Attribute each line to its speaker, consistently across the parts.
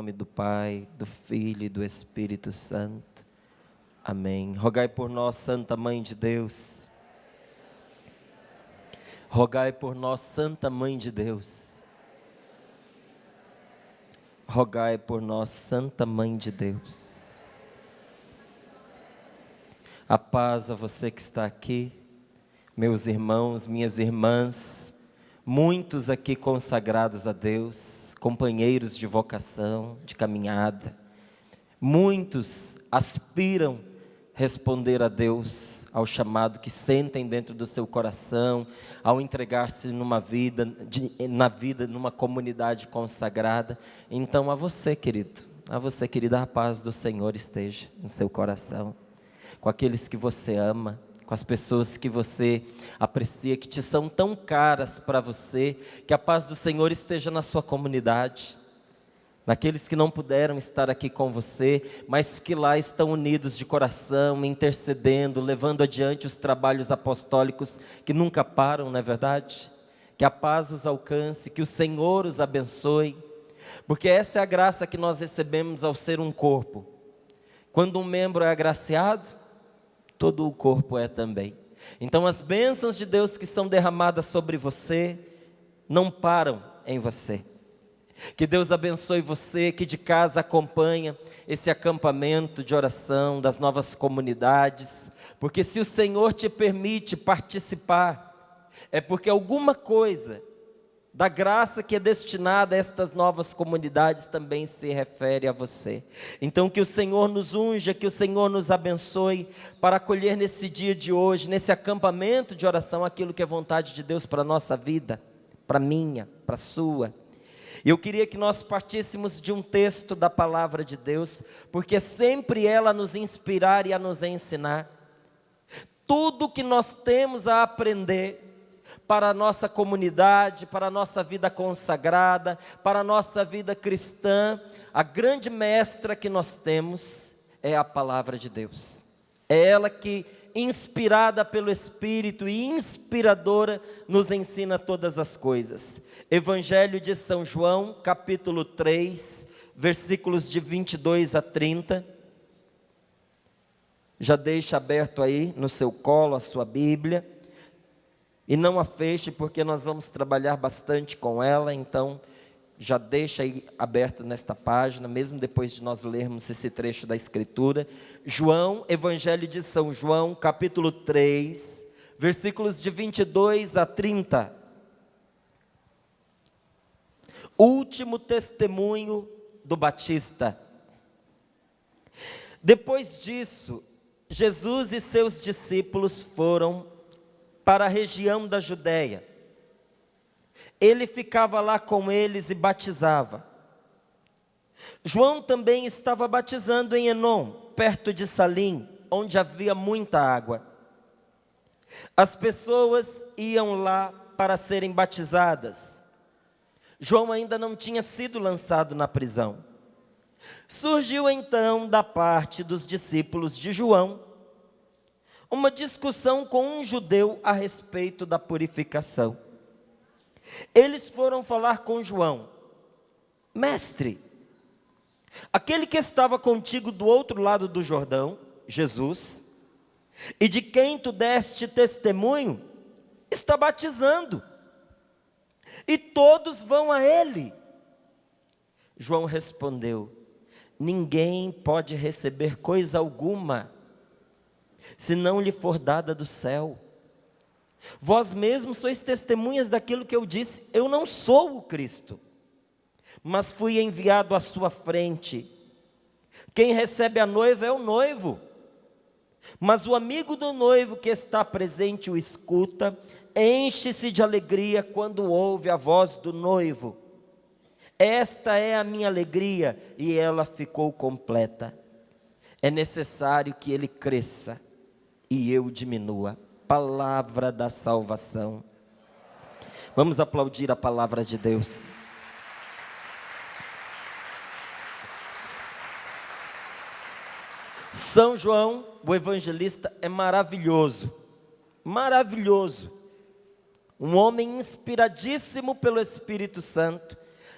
Speaker 1: nome do Pai, do Filho e do Espírito Santo. Amém. Rogai por nós, Santa Mãe de Deus. Rogai por nós, Santa Mãe de Deus. Rogai por nós, Santa Mãe de Deus. A paz a você que está aqui, meus irmãos, minhas irmãs, muitos aqui consagrados a Deus, companheiros de vocação, de caminhada. Muitos aspiram responder a Deus, ao chamado que sentem dentro do seu coração, ao entregar-se numa vida, numa comunidade consagrada. Então a você, querido, a você, querida, a paz do Senhor esteja no seu coração, com aqueles que você ama, com as pessoas que você aprecia, que te são tão caras para você, que a paz do Senhor esteja na sua comunidade, naqueles que não puderam estar aqui com você, mas que lá estão unidos de coração, intercedendo, levando adiante os trabalhos apostólicos que nunca param, não é verdade? Que a paz os alcance, que o Senhor os abençoe, porque essa é a graça que nós recebemos ao ser um corpo. Quando um membro é agraciado, todo o corpo é também. Então as bênçãos de Deus que são derramadas sobre você, não param em você. Que Deus abençoe você que de casa acompanha esse acampamento de oração das novas comunidades, porque se o Senhor te permite participar, é porque alguma coisa da graça que é destinada a estas novas comunidades também se refere a você. Então que o Senhor nos unja, que o Senhor nos abençoe para acolher nesse dia de hoje, nesse acampamento de oração, aquilo que é vontade de Deus para a nossa vida, para a minha, para a sua. E eu queria que nós partíssemos de um texto da palavra de Deus, porque sempre ela nos inspirar e a nos ensinar. Tudo que nós temos a aprender para a nossa comunidade, para a nossa vida consagrada, para a nossa vida cristã, a grande mestra que nós temos é a palavra de Deus. É ela que, inspirada pelo Espírito e inspiradora, nos ensina todas as coisas. Evangelho de São João, capítulo 3, versículos de 22 a 30. Já deixa aberto aí no seu colo a sua Bíblia. E não a feche, porque nós vamos trabalhar bastante com ela, então já deixa aí aberta nesta página, mesmo depois de nós lermos esse trecho da Escritura. João, Evangelho de São João, capítulo 3, versículos de 22 a 30. Último testemunho do Batista. Depois disso, Jesus e seus discípulos foram para a região da Judéia. Ele ficava lá com eles e batizava. João também estava batizando em Enom, perto de Salim, onde havia muita água. As pessoas iam lá para serem batizadas. João ainda não tinha sido lançado na prisão. Surgiu então da parte dos discípulos de João uma discussão com um judeu a respeito da purificação. Eles foram falar com João: Mestre, aquele que estava contigo do outro lado do Jordão, Jesus, e de quem tu deste testemunho, está batizando, e todos vão a ele. João respondeu: ninguém pode receber coisa alguma se não lhe for dada do céu. Vós mesmos sois testemunhas daquilo que eu disse. Eu não sou o Cristo, mas fui enviado à sua frente. Quem recebe a noiva é o noivo, mas o amigo do noivo que está presente o escuta, enche-se de alegria quando ouve a voz do noivo. Esta é a minha alegria, e ela ficou completa. É necessário que ele cresça e eu diminua. Palavra da salvação. Vamos aplaudir a palavra de Deus. São João, o evangelista, é maravilhoso. Maravilhoso. Um homem inspiradíssimo pelo Espírito Santo,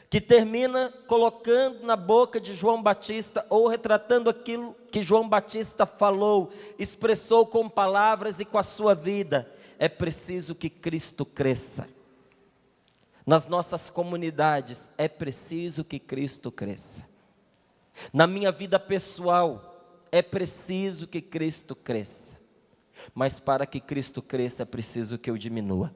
Speaker 1: que termina colocando na boca de João Batista, ou retratando aquilo que João Batista falou, expressou com palavras e com a sua vida. É preciso que Cristo cresça. Nas nossas comunidades, é preciso que Cristo cresça. Na minha vida pessoal, é preciso que Cristo cresça. Mas para que Cristo cresça, é preciso que eu diminua.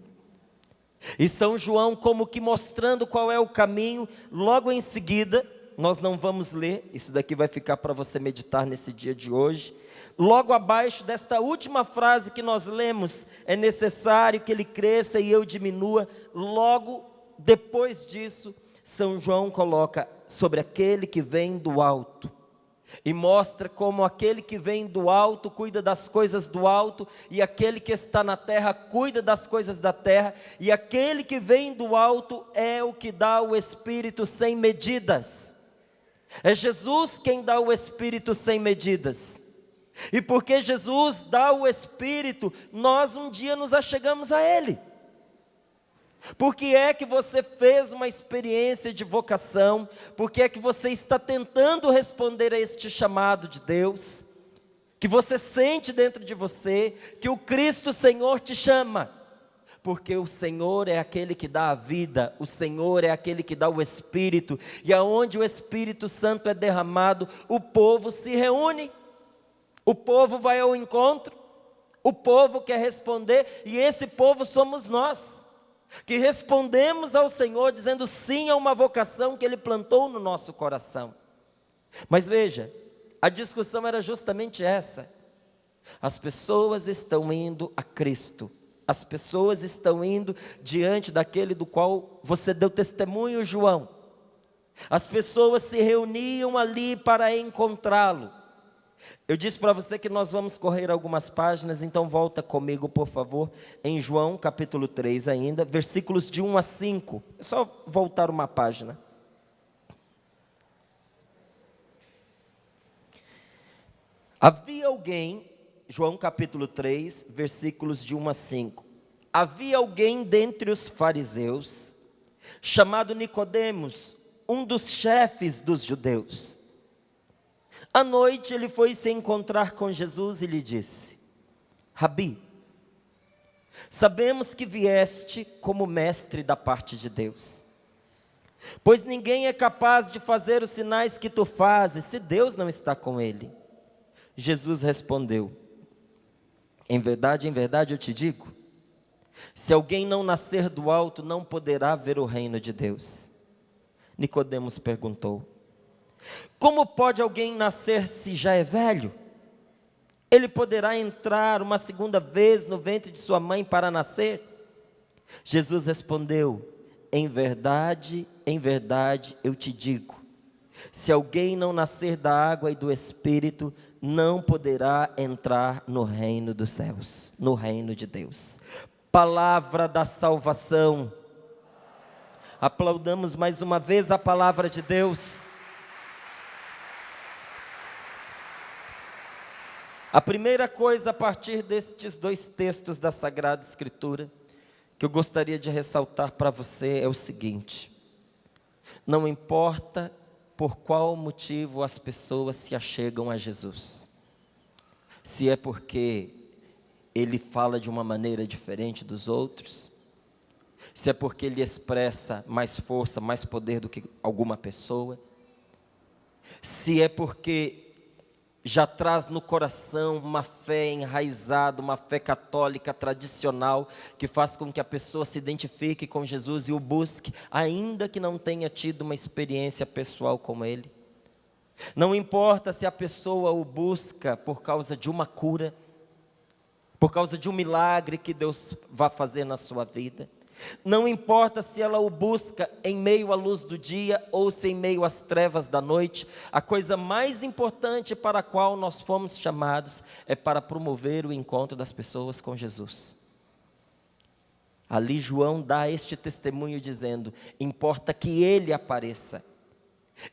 Speaker 1: E São João, como que mostrando qual é o caminho, logo em seguida, nós não vamos ler, isso daqui vai ficar para você meditar nesse dia de hoje. Logo abaixo desta última frase que nós lemos, é necessário que ele cresça e eu diminua. Logo depois disso, São João coloca sobre aquele que vem do alto. E mostra como aquele que vem do alto cuida das coisas do alto, e aquele que está na terra cuida das coisas da terra, e aquele que vem do alto é o que dá o Espírito sem medidas. É Jesus quem dá o Espírito sem medidas. E porque Jesus dá o Espírito, nós um dia nos achegamos a Ele. Por que é que você fez uma experiência de vocação? Por que é que você está tentando responder a este chamado de Deus? Que você sente dentro de você que o Cristo Senhor te chama. Porque o Senhor é aquele que dá a vida, o Senhor é aquele que dá o Espírito. E aonde o Espírito Santo é derramado, o povo se reúne. O povo vai ao encontro. O povo quer responder, e esse povo somos nós, que respondemos ao Senhor dizendo sim a uma vocação que Ele plantou no nosso coração. Mas veja, a discussão era justamente essa. As pessoas estão indo a Cristo, as pessoas estão indo diante daquele do qual você deu testemunho, João. As pessoas se reuniam ali para encontrá-lo. Eu disse para você que nós vamos correr algumas páginas, então volta comigo, por favor, em João capítulo 3 ainda, versículos de 1 a 5. É só voltar uma página. Havia alguém, João capítulo 3, versículos de 1 a 5. Havia alguém dentre os fariseus, chamado Nicodemos, um dos chefes dos judeus. À noite ele foi se encontrar com Jesus e lhe disse: Rabi, sabemos que vieste como mestre da parte de Deus, pois ninguém é capaz de fazer os sinais que tu fazes, se Deus não está com ele. Jesus respondeu: em verdade eu te digo, se alguém não nascer do alto, não poderá ver o reino de Deus. Nicodemos perguntou: como pode alguém nascer se já é velho? Ele poderá entrar uma segunda vez no ventre de sua mãe para nascer? Jesus respondeu: em verdade eu te digo, se alguém não nascer da água e do Espírito, não poderá entrar no reino dos céus, no reino de Deus. Palavra da salvação. Aplaudamos mais uma vez a palavra de Deus. A primeira coisa a partir destes dois textos da Sagrada Escritura que eu gostaria de ressaltar para você é o seguinte: não importa por qual motivo as pessoas se achegam a Jesus, se é porque Ele fala de uma maneira diferente dos outros, se é porque Ele expressa mais força, mais poder do que alguma pessoa, se é porque já traz no coração uma fé enraizada, uma fé católica tradicional, que faz com que a pessoa se identifique com Jesus e o busque, ainda que não tenha tido uma experiência pessoal com Ele. Não importa se a pessoa o busca por causa de uma cura, por causa de um milagre que Deus vai fazer na sua vida. Não importa se ela o busca em meio à luz do dia ou se em meio às trevas da noite. A coisa mais importante para a qual nós fomos chamados é para promover o encontro das pessoas com Jesus. Ali João dá este testemunho dizendo: importa que Ele apareça,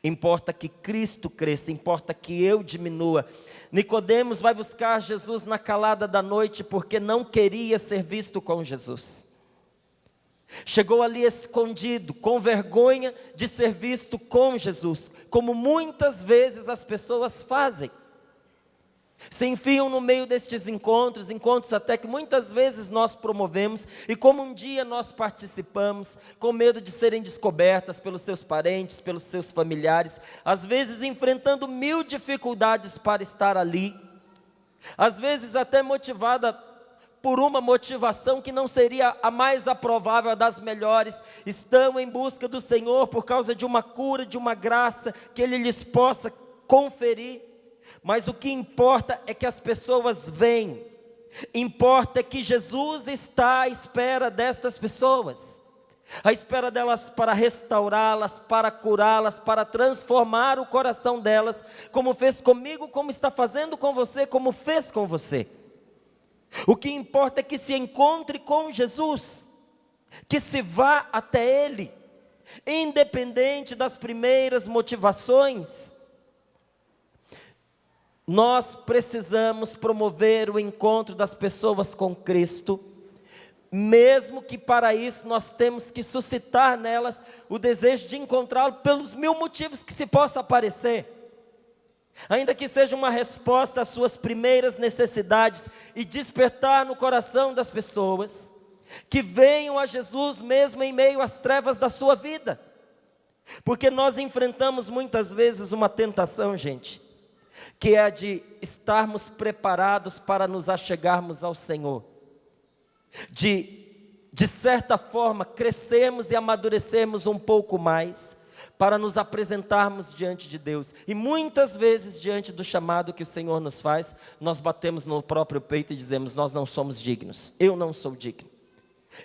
Speaker 1: importa que Cristo cresça, importa que eu diminua. Nicodemos vai buscar Jesus na calada da noite porque não queria ser visto com Jesus. Chegou ali escondido, com vergonha de ser visto com Jesus, como muitas vezes as pessoas fazem. Se enfiam no meio destes encontros até que muitas vezes nós promovemos, e como um dia nós participamos, com medo de serem descobertas pelos seus parentes, pelos seus familiares, às vezes enfrentando 1000 dificuldades para estar ali, às vezes até motivada por uma motivação que não seria a mais aprovável, a das melhores, estão em busca do Senhor por causa de uma cura, de uma graça que Ele lhes possa conferir. Mas o que importa é que as pessoas vêm, importa é que Jesus está à espera destas pessoas, à espera delas para restaurá-las, para curá-las, para transformar o coração delas, como fez comigo, como está fazendo com você, como fez com você. O que importa é que se encontre com Jesus, que se vá até Ele, independente das primeiras motivações. Nós precisamos promover o encontro das pessoas com Cristo, mesmo que para isso nós temos que suscitar nelas o desejo de encontrá-lo pelos 1000 motivos que se possa aparecer. Ainda que seja uma resposta às suas primeiras necessidades e despertar no coração das pessoas, que venham a Jesus mesmo em meio às trevas da sua vida. Porque nós enfrentamos muitas vezes uma tentação, gente, que é a de estarmos preparados para nos achegarmos ao Senhor, de certa forma crescermos e amadurecermos um pouco mais, para nos apresentarmos diante de Deus, e muitas vezes diante do chamado que o Senhor nos faz, nós batemos no próprio peito e dizemos: nós não somos dignos, eu não sou digno,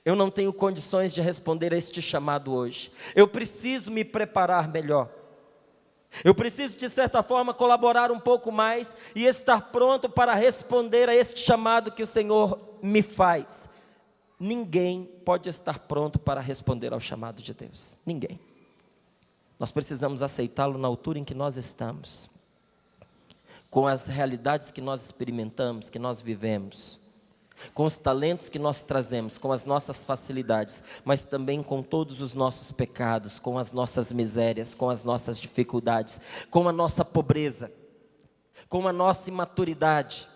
Speaker 1: eu não tenho condições de responder a este chamado hoje, eu preciso me preparar melhor, eu preciso de certa forma colaborar um pouco mais, e estar pronto para responder a este chamado que o Senhor me faz. Ninguém pode estar pronto para responder ao chamado de Deus, ninguém. Nós precisamos aceitá-lo na altura em que nós estamos, com as realidades que nós experimentamos, que nós vivemos, com os talentos que nós trazemos, com as nossas facilidades, mas também com todos os nossos pecados, com as nossas misérias, com as nossas dificuldades, com a nossa pobreza, com a nossa imaturidade.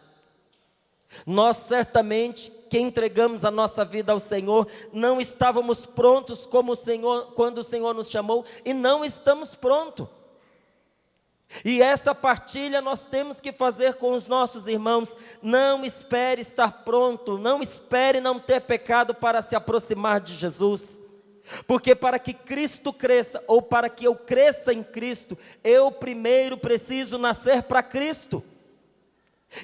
Speaker 1: Nós certamente, que entregamos a nossa vida ao Senhor, não estávamos prontos como o Senhor, quando o Senhor nos chamou, e não estamos prontos. E essa partilha nós temos que fazer com os nossos irmãos. Não espere estar pronto, não espere não ter pecado para se aproximar de Jesus, porque para que Cristo cresça, ou para que eu cresça em Cristo, eu primeiro preciso nascer para Cristo.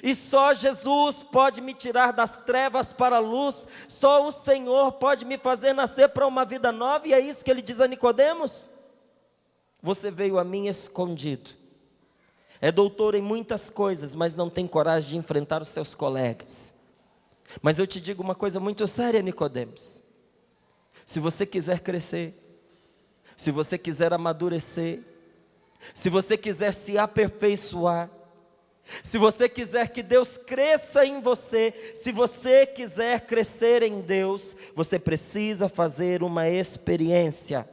Speaker 1: E só Jesus pode me tirar das trevas para a luz, só o Senhor pode me fazer nascer para uma vida nova, e é isso que Ele diz a Nicodemos: você veio a mim escondido, é doutor em muitas coisas, mas não tem coragem de enfrentar os seus colegas. Mas eu te digo uma coisa muito séria, Nicodemos: se você quiser crescer, se você quiser amadurecer, se você quiser se aperfeiçoar, se você quiser que Deus cresça em você, se você quiser crescer em Deus, você precisa fazer uma experiência.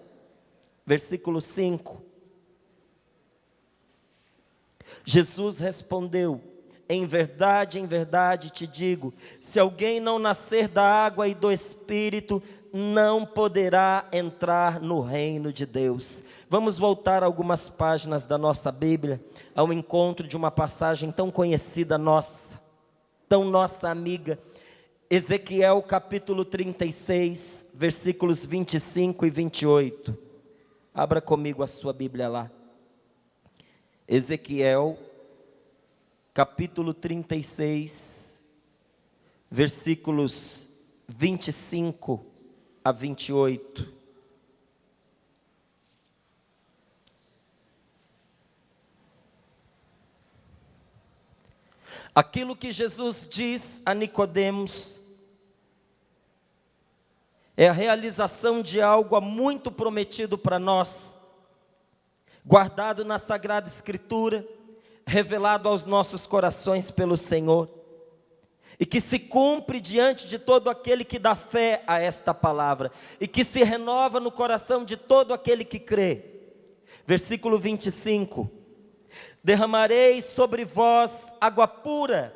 Speaker 1: Versículo 5. Jesus respondeu: em verdade te digo, se alguém não nascer da água e do Espírito, não poderá entrar no reino de Deus. Vamos voltar algumas páginas da nossa Bíblia, ao encontro de uma passagem tão conhecida nossa, tão nossa amiga, Ezequiel capítulo 36, versículos 25 e 28. Abra comigo a sua Bíblia lá. Ezequiel capítulo 36, versículos 25 a 28. Aquilo que Jesus diz a Nicodemos é a realização de algo muito prometido para nós, guardado na Sagrada Escritura, revelado aos nossos corações pelo Senhor. e que se cumpre diante de todo aquele que dá fé a esta palavra, e que se renova no coração de todo aquele que crê. Versículo 25: derramarei sobre vós água pura,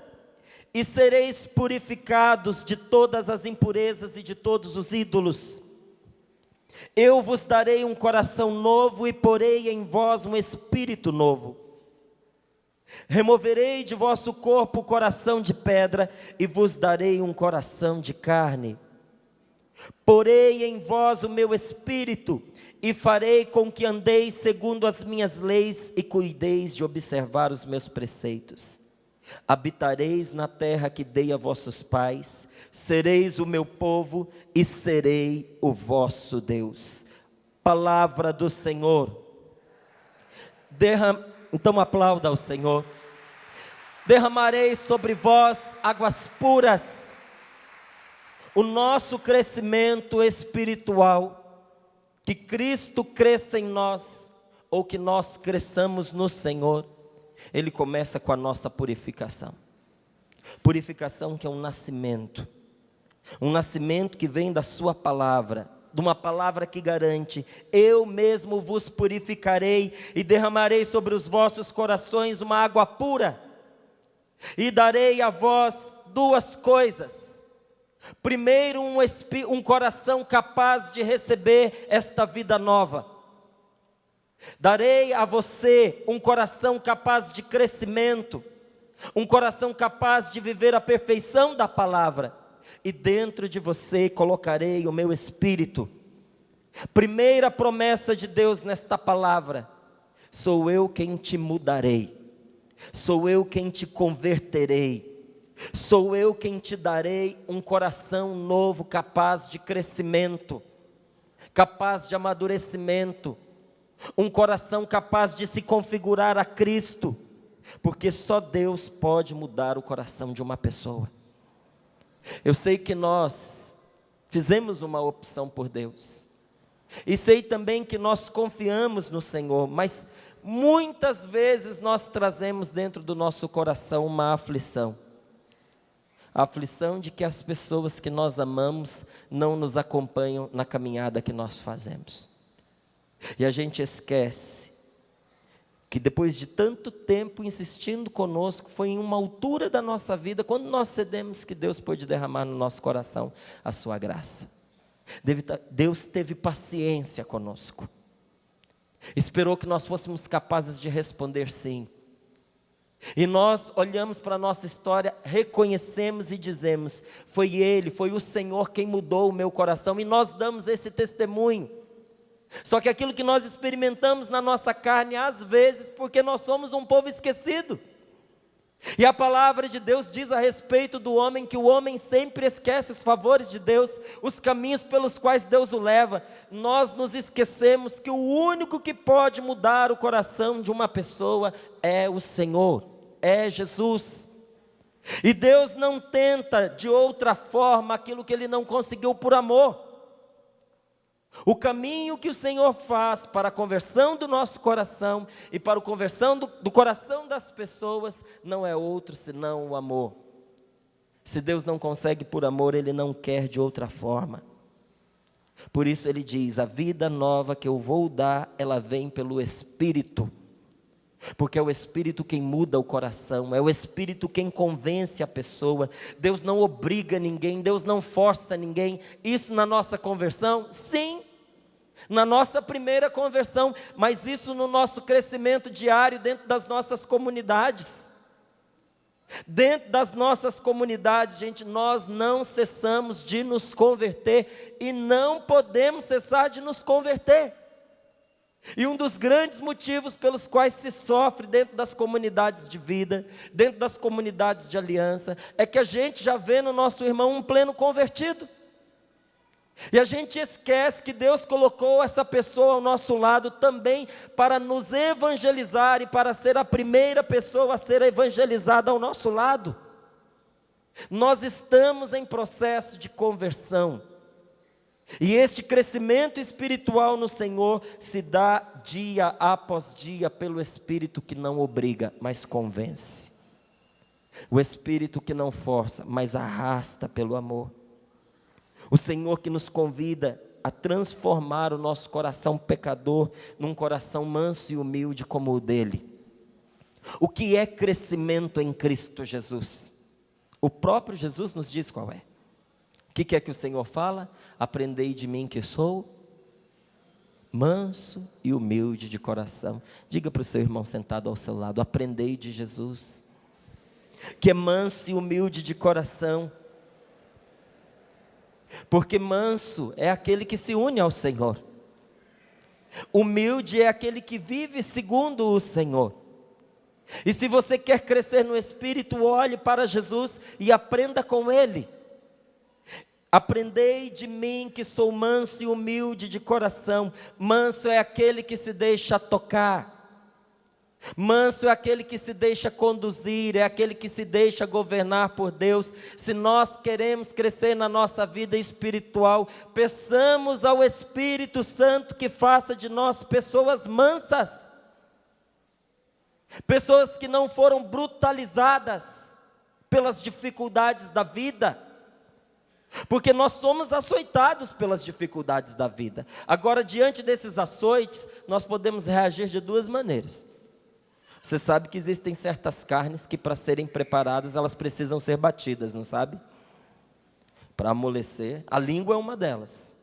Speaker 1: e sereis purificados de todas as impurezas e de todos os ídolos. Eu vos darei um coração novo e porei em vós um espírito novo. Removerei de vosso corpo o coração de pedra e vos darei um coração de carne. Porei em vós o meu espírito e farei com que andeis segundo as minhas leis e cuideis de observar os meus preceitos. Habitareis na terra que dei a vossos pais, sereis o meu povo e serei o vosso Deus. Palavra do Senhor. Então aplauda ao Senhor. Derramarei sobre vós águas puras. O nosso crescimento espiritual, que Cristo cresça em nós, ou que nós cresçamos no Senhor, ele começa com a nossa purificação. Purificação que é um nascimento que vem da sua palavra, de uma palavra que garante: eu mesmo vos purificarei e derramarei sobre os vossos corações uma água pura, e darei a vós duas coisas. Primeiro, um coração capaz de receber esta vida nova. Darei a você um coração capaz de crescimento, um coração capaz de viver a perfeição da palavra, e dentro de você colocarei o meu espírito. Primeira promessa de Deus nesta palavra: sou eu quem te mudarei, sou eu quem te converterei, sou eu quem te darei um coração novo, capaz de crescimento, capaz de amadurecimento, um coração capaz de se configurar a Cristo, porque só Deus pode mudar o coração de uma pessoa. Eu sei que nós fizemos uma opção por Deus, e sei também que nós confiamos no Senhor, mas muitas vezes nós trazemos dentro do nosso coração uma aflição. A aflição de que as pessoas que nós amamos não nos acompanham na caminhada que nós fazemos. E a gente esquece que depois de tanto tempo insistindo conosco, foi em uma altura da nossa vida, quando nós cedemos, que Deus pôde derramar no nosso coração a sua graça. Deus teve paciência conosco, esperou que nós fôssemos capazes de responder sim. E nós olhamos para a nossa história, reconhecemos e dizemos: foi Ele, foi o Senhor quem mudou o meu coração, e nós damos esse testemunho. Só que aquilo que nós experimentamos na nossa carne, às vezes, porque nós somos um povo esquecido. E a palavra de Deus diz a respeito do homem, que o homem sempre esquece os favores de Deus, os caminhos pelos quais Deus o leva. Nós nos esquecemos que o único que pode mudar o coração de uma pessoa é o Senhor, é Jesus. E Deus não tenta de outra forma aquilo que Ele não conseguiu por amor. O caminho que o Senhor faz para a conversão do nosso coração e para a conversão do coração das pessoas não é outro senão o amor. Se Deus não consegue por amor, Ele não quer de outra forma. Por isso Ele diz: a vida nova que eu vou dar, ela vem pelo Espírito. Porque é o Espírito quem muda o coração, é o Espírito quem convence a pessoa. Deus não obriga ninguém, Deus não força ninguém. Isso na nossa conversão, sim, na nossa primeira conversão, mas isso no nosso crescimento diário dentro das nossas comunidades. Dentro das nossas comunidades, gente, nós não cessamos de nos converter e não podemos cessar de nos converter. E um dos grandes motivos pelos quais se sofre dentro das comunidades de vida, dentro das comunidades de aliança, é que a gente já vê no nosso irmão um pleno convertido. E a gente esquece que Deus colocou essa pessoa ao nosso lado também para nos evangelizar e para ser a primeira pessoa a ser evangelizada ao nosso lado. Nós estamos em processo de conversão. E este crescimento espiritual no Senhor se dá dia após dia pelo Espírito que não obriga, mas convence. O Espírito que não força, mas arrasta pelo amor. O Senhor que nos convida a transformar o nosso coração pecador num coração manso e humilde como o dele. O que é crescimento em Cristo Jesus? O próprio Jesus nos diz qual é. O que é que o Senhor fala? Aprendei de mim que sou manso e humilde de coração. Diga para o seu irmão sentado ao seu lado: aprendei de Jesus, que é manso e humilde de coração. Porque manso é aquele que se une ao Senhor. Humilde é aquele que vive segundo o Senhor. E se você quer crescer no Espírito, olhe para Jesus e aprenda com Ele. Aprendei de mim que sou manso e humilde de coração. Manso é aquele que se deixa tocar. Manso é aquele que se deixa conduzir, é aquele que se deixa governar por Deus. Se nós queremos crescer na nossa vida espiritual, peçamos ao Espírito Santo que faça de nós pessoas mansas. Pessoas que não foram brutalizadas pelas dificuldades da vida. Porque nós somos açoitados pelas dificuldades da vida. Agora, diante desses açoites, nós podemos reagir de duas maneiras. Você sabe que existem certas carnes que, para serem preparadas, elas precisam ser batidas, não sabe? Para amolecer. A língua é uma delas.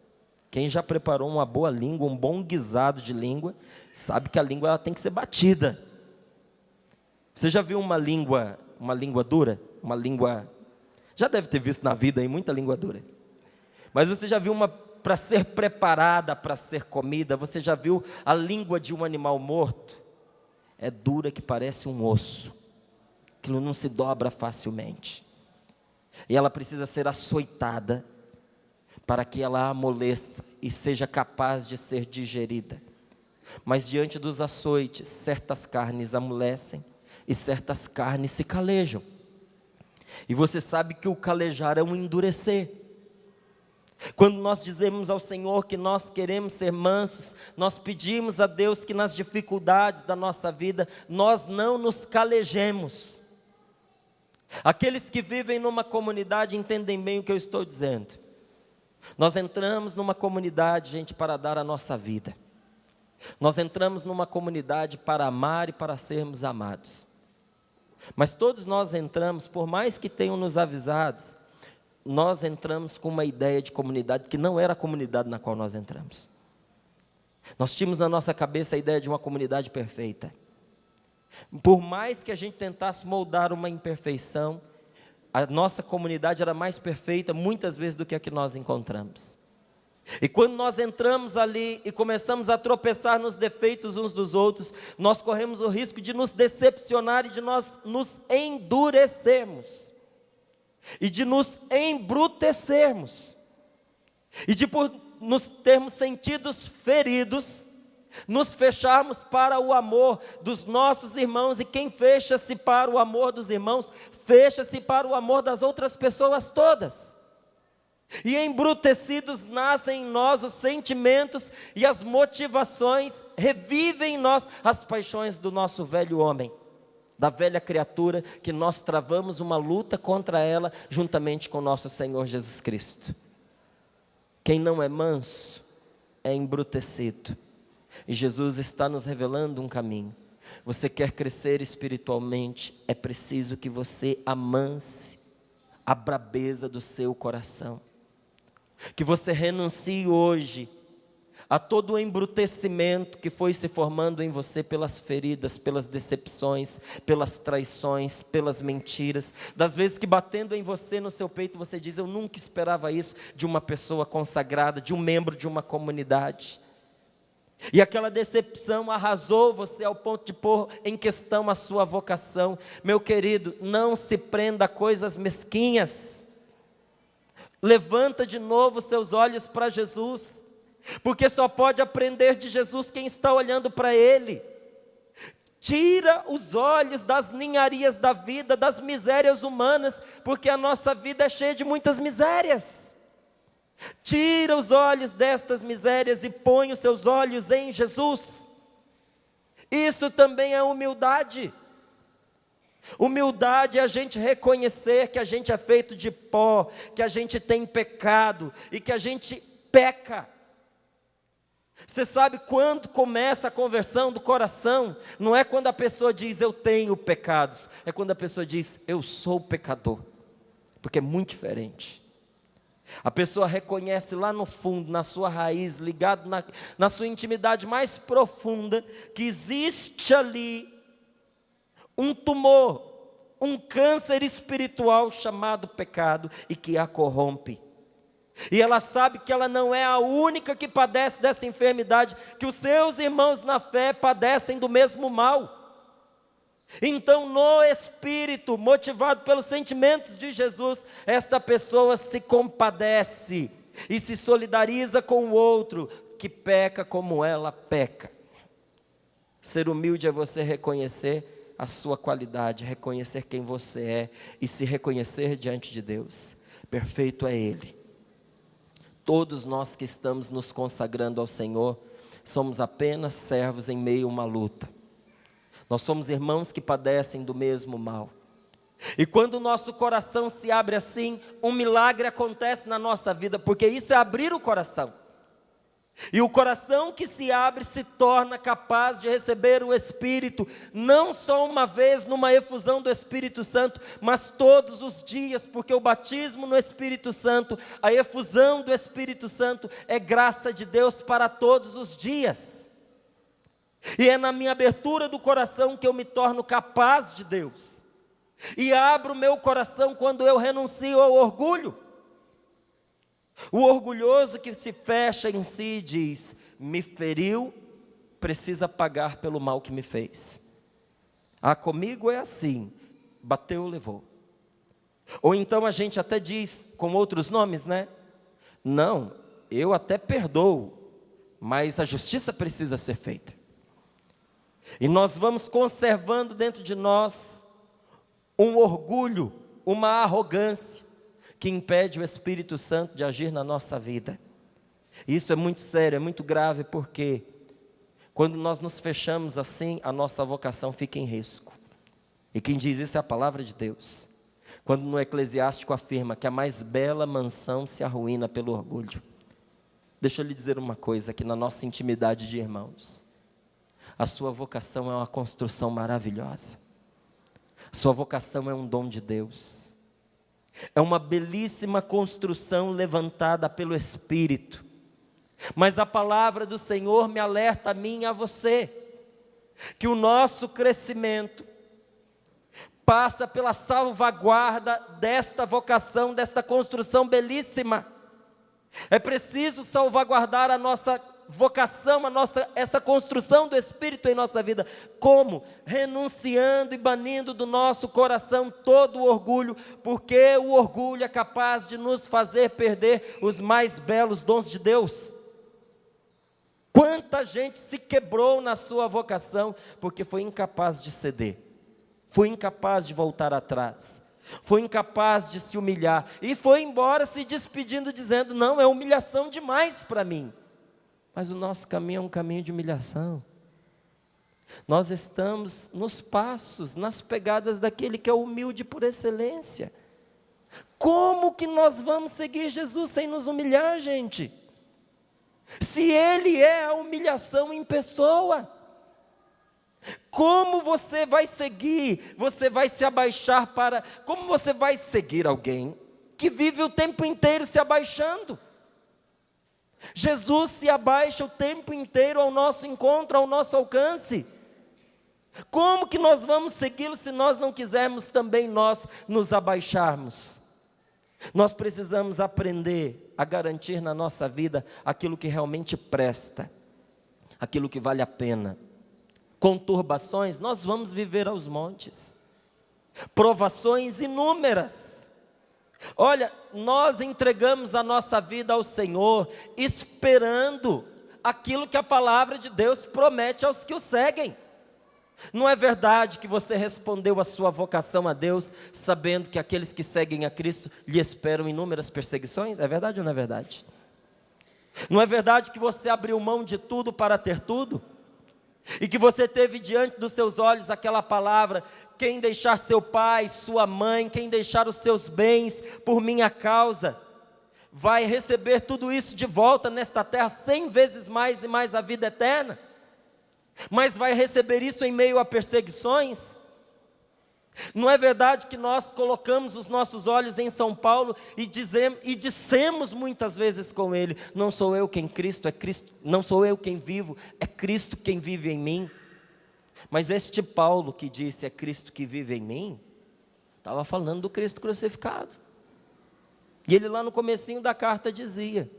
Speaker 1: Quem já preparou uma boa língua, um bom guisado de língua, sabe que a língua ela tem que ser batida. Você já viu uma língua dura? Uma língua... Já deve ter visto na vida aí muita língua dura. Mas você já viu uma para ser preparada, para ser comida? Você já viu a língua de um animal morto? É dura que parece um osso. Aquilo não se dobra facilmente. E ela precisa ser açoitada para que ela amoleça e seja capaz de ser digerida. Mas diante dos açoites, certas carnes amolecem e certas carnes se calejam. E você sabe que o calejar é um endurecer. Quando nós dizemos ao Senhor que nós queremos ser mansos, nós pedimos a Deus que nas dificuldades da nossa vida, nós não nos calejemos. Aqueles que vivem numa comunidade entendem bem o que eu estou dizendo. Nós entramos numa comunidade, gente, para dar a nossa vida. Nós entramos numa comunidade para amar e para sermos amados. Mas todos nós entramos, por mais que tenham nos avisados, nós entramos com uma ideia de comunidade que não era a comunidade na qual nós entramos. Nós tínhamos na nossa cabeça a ideia de uma comunidade perfeita. Por mais que a gente tentasse moldar uma imperfeição, a nossa comunidade era mais perfeita muitas vezes do que a que nós encontramos. E quando nós entramos ali e começamos a tropeçar nos defeitos uns dos outros, nós corremos o risco de nos decepcionar e de nós nos endurecermos. E de nos embrutecermos. E de por nos termos sentidos feridos, nos fecharmos para o amor dos nossos irmãos. E quem fecha-se para o amor dos irmãos, fecha-se para o amor das outras pessoas todas. E embrutecidos nascem em nós os sentimentos e as motivações, revivem em nós as paixões do nosso velho homem, da velha criatura, que nós travamos uma luta contra ela, juntamente com nosso Senhor Jesus Cristo. Quem não é manso, é embrutecido. E Jesus está nos revelando um caminho. Você quer crescer espiritualmente, é preciso que você amanse a brabeza do seu coração. Que você renuncie hoje a todo o embrutecimento que foi se formando em você pelas feridas, pelas decepções, pelas traições, pelas mentiras. Das vezes que batendo em você, no seu peito, você diz: eu nunca esperava isso de uma pessoa consagrada, de um membro de uma comunidade. E aquela decepção arrasou você ao ponto de pôr em questão a sua vocação. Meu querido, não se prenda a coisas mesquinhas. Levanta de novo seus olhos para Jesus, porque só pode aprender de Jesus quem está olhando para Ele. Tira os olhos das ninharias da vida, das misérias humanas, porque a nossa vida é cheia de muitas misérias. Tira os olhos destas misérias e põe os seus olhos em Jesus. Isso também é humildade. Humildade é a gente reconhecer que a gente é feito de pó, que a gente tem pecado e que a gente peca. Você sabe quando começa a conversão do coração? Não é quando a pessoa diz eu tenho pecados, é quando a pessoa diz eu sou pecador, porque é muito diferente. A pessoa reconhece lá no fundo, na sua raiz, ligado na sua intimidade mais profunda, que existe ali um tumor, um câncer espiritual chamado pecado e que a corrompe. E ela sabe que ela não é a única que padece dessa enfermidade, que os seus irmãos na fé padecem do mesmo mal. Então, no espírito, motivado pelos sentimentos de Jesus, esta pessoa se compadece e se solidariza com o outro que peca como ela peca. Ser humilde é você reconhecer a sua qualidade, reconhecer quem você é e se reconhecer diante de Deus. Perfeito é Ele. Todos nós que estamos nos consagrando ao Senhor, somos apenas servos em meio a uma luta. Nós somos irmãos que padecem do mesmo mal. E quando o nosso coração se abre assim, um milagre acontece na nossa vida, porque isso é abrir o coração. E o coração que se abre se torna capaz de receber o Espírito, não só uma vez numa efusão do Espírito Santo, mas todos os dias, porque o batismo no Espírito Santo, a efusão do Espírito Santo é graça de Deus para todos os dias. E é na minha abertura do coração que eu me torno capaz de Deus. E abro o meu coração quando eu renuncio ao orgulho. O orgulhoso que se fecha em si diz, me feriu, precisa pagar pelo mal que me fez. Ah, comigo é assim, bateu, levou. Ou então a gente até diz, com outros nomes, né? Não, eu até perdoo, mas a justiça precisa ser feita. E nós vamos conservando dentro de nós um orgulho, uma arrogância, que impede o Espírito Santo de agir na nossa vida. Isso é muito sério, é muito grave, porque quando nós nos fechamos assim, a nossa vocação fica em risco. E quem diz isso é a palavra de Deus. Quando no Eclesiástico afirma que a mais bela mansão se arruína pelo orgulho. Deixa eu lhe dizer uma coisa aqui na nossa intimidade de irmãos. A sua vocação é uma construção maravilhosa. Sua vocação é um dom de Deus. É uma belíssima construção levantada pelo Espírito. Mas a palavra do Senhor me alerta a mim e a você, que o nosso crescimento passa pela salvaguarda desta vocação, desta construção belíssima. É preciso salvaguardar a nossa vocação, essa construção do Espírito em nossa vida. Como? Renunciando e banindo do nosso coração todo o orgulho, porque o orgulho é capaz de nos fazer perder os mais belos dons de Deus. Quanta gente se quebrou na sua vocação, porque foi incapaz de ceder, foi incapaz de voltar atrás, foi incapaz de se humilhar, e foi embora se despedindo, dizendo, não, é humilhação demais para mim. Mas o nosso caminho é um caminho de humilhação. Nós estamos nos passos, nas pegadas daquele que é humilde por excelência. Como que nós vamos seguir Jesus sem nos humilhar, gente? Se Ele é a humilhação em pessoa, como você vai seguir? Você vai se abaixar para... Como você vai seguir alguém que vive o tempo inteiro se abaixando? Jesus se abaixa o tempo inteiro ao nosso encontro, ao nosso alcance. Como que nós vamos segui-lo se nós não quisermos também nós nos abaixarmos? Nós precisamos aprender a garantir na nossa vida aquilo que realmente presta, aquilo que vale a pena. Conturbações, nós vamos viver aos montes. Provações inúmeras. Olha, nós entregamos a nossa vida ao Senhor, esperando aquilo que a palavra de Deus promete aos que o seguem. Não é verdade que você respondeu a sua vocação a Deus, sabendo que aqueles que seguem a Cristo lhe esperam inúmeras perseguições? É verdade ou não é verdade? Não é verdade que você abriu mão de tudo para ter tudo? e que você teve diante dos seus olhos aquela palavra: quem deixar seu pai, sua mãe, quem deixar os seus bens por minha causa, vai receber tudo isso de volta nesta terra 100 vezes mais e mais a vida eterna. Mas vai receber isso em meio a perseguições? Não é verdade que nós colocamos os nossos olhos em São Paulo e dissemos muitas vezes com ele: não sou eu quem Cristo, é Cristo, não sou eu quem vivo, é Cristo quem vive em mim. Mas este Paulo que disse é Cristo que vive em mim, estava falando do Cristo crucificado. E ele lá no comecinho da carta dizia: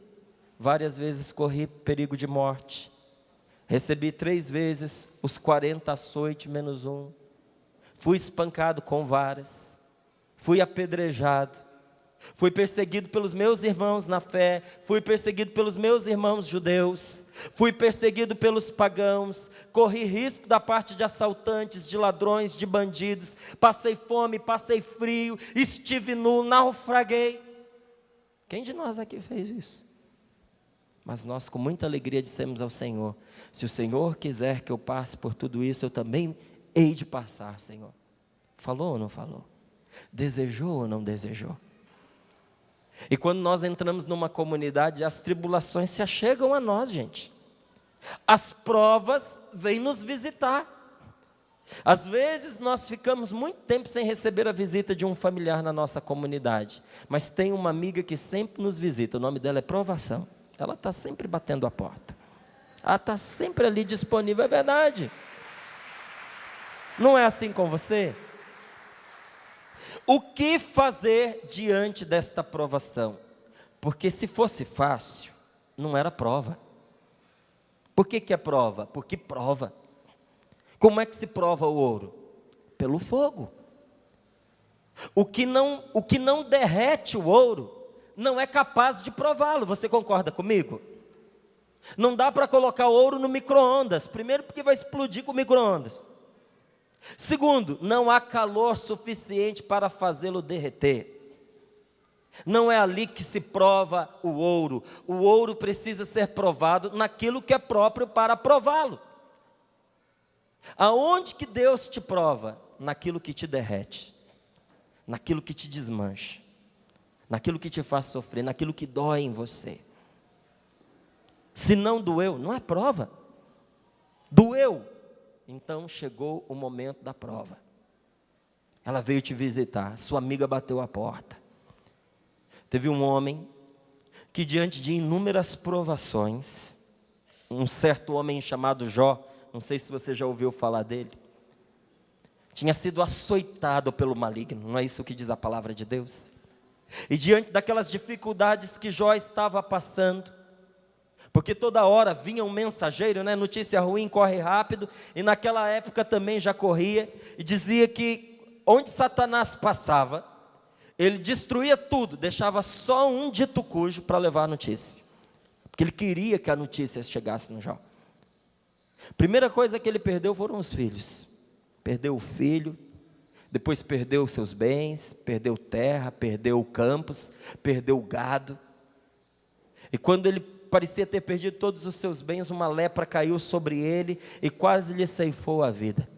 Speaker 1: várias vezes corri perigo de morte, recebi 3 vezes os 40 açoites menos um, fui espancado com varas, fui apedrejado, fui perseguido pelos meus irmãos na fé, fui perseguido pelos meus irmãos judeus, fui perseguido pelos pagãos, corri risco da parte de assaltantes, de ladrões, de bandidos, passei fome, passei frio, estive nu, naufraguei. Quem de nós aqui fez isso? Mas nós com muita alegria dissemos ao Senhor: se o Senhor quiser que eu passe por tudo isso, eu também hei de passar, Senhor. Falou ou não falou? Desejou ou não desejou? E quando nós entramos numa comunidade, as tribulações se achegam a nós, gente. As provas vêm nos visitar. Às vezes nós ficamos muito tempo sem receber a visita de um familiar na nossa comunidade, mas tem uma amiga que sempre nos visita, o nome dela é provação. Ela está sempre batendo a porta, ela está sempre ali disponível, é verdade. Não é assim com você? O que fazer diante desta provação? Porque se fosse fácil, não era prova. Por que é prova? Porque prova. Como é que se prova o ouro? Pelo fogo. O que não derrete o ouro, não é capaz de prová-lo. Você concorda comigo? Não dá para colocar o ouro no micro-ondas. Primeiro, porque vai explodir com o micro-ondas. Segundo, não há calor suficiente para fazê-lo derreter. Não é ali que se prova o ouro. O ouro precisa ser provado naquilo que é próprio para prová-lo. Aonde que Deus te prova? Naquilo que te derrete, naquilo que te desmancha, naquilo que te faz sofrer, naquilo que dói em você. Se não doeu, não é prova. Doeu, então chegou o momento da prova. Ela veio te visitar, sua amiga bateu a porta. Teve um homem que, diante de inúmeras provações, um certo homem chamado Jó, não sei se você já ouviu falar dele, tinha sido açoitado pelo maligno, não é isso que diz a palavra de Deus? E diante daquelas dificuldades que Jó estava passando, porque toda hora vinha um mensageiro, né? Notícia ruim, corre rápido, e naquela época também já corria, e dizia que onde Satanás passava, ele destruía tudo, deixava só um dito cujo para levar a notícia, porque ele queria que a notícia chegasse no Jó. Primeira coisa que ele perdeu foram os filhos. Perdeu o filho, depois perdeu seus bens, perdeu terra, perdeu campos, perdeu o gado. E quando ele parecia ter perdido todos os seus bens, uma lepra caiu sobre ele e quase lhe ceifou a vida.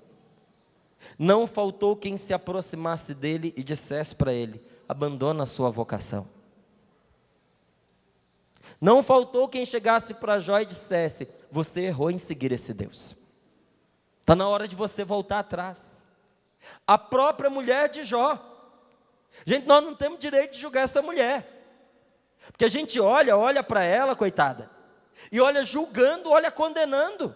Speaker 1: Não faltou quem se aproximasse dele e dissesse para ele: abandona a sua vocação. Não faltou quem chegasse para Jó e dissesse: você errou em seguir esse Deus, está na hora de você voltar atrás. A própria mulher de Jó, gente, nós não temos direito de julgar essa mulher, porque a gente olha para ela, coitada, e olha julgando, olha condenando.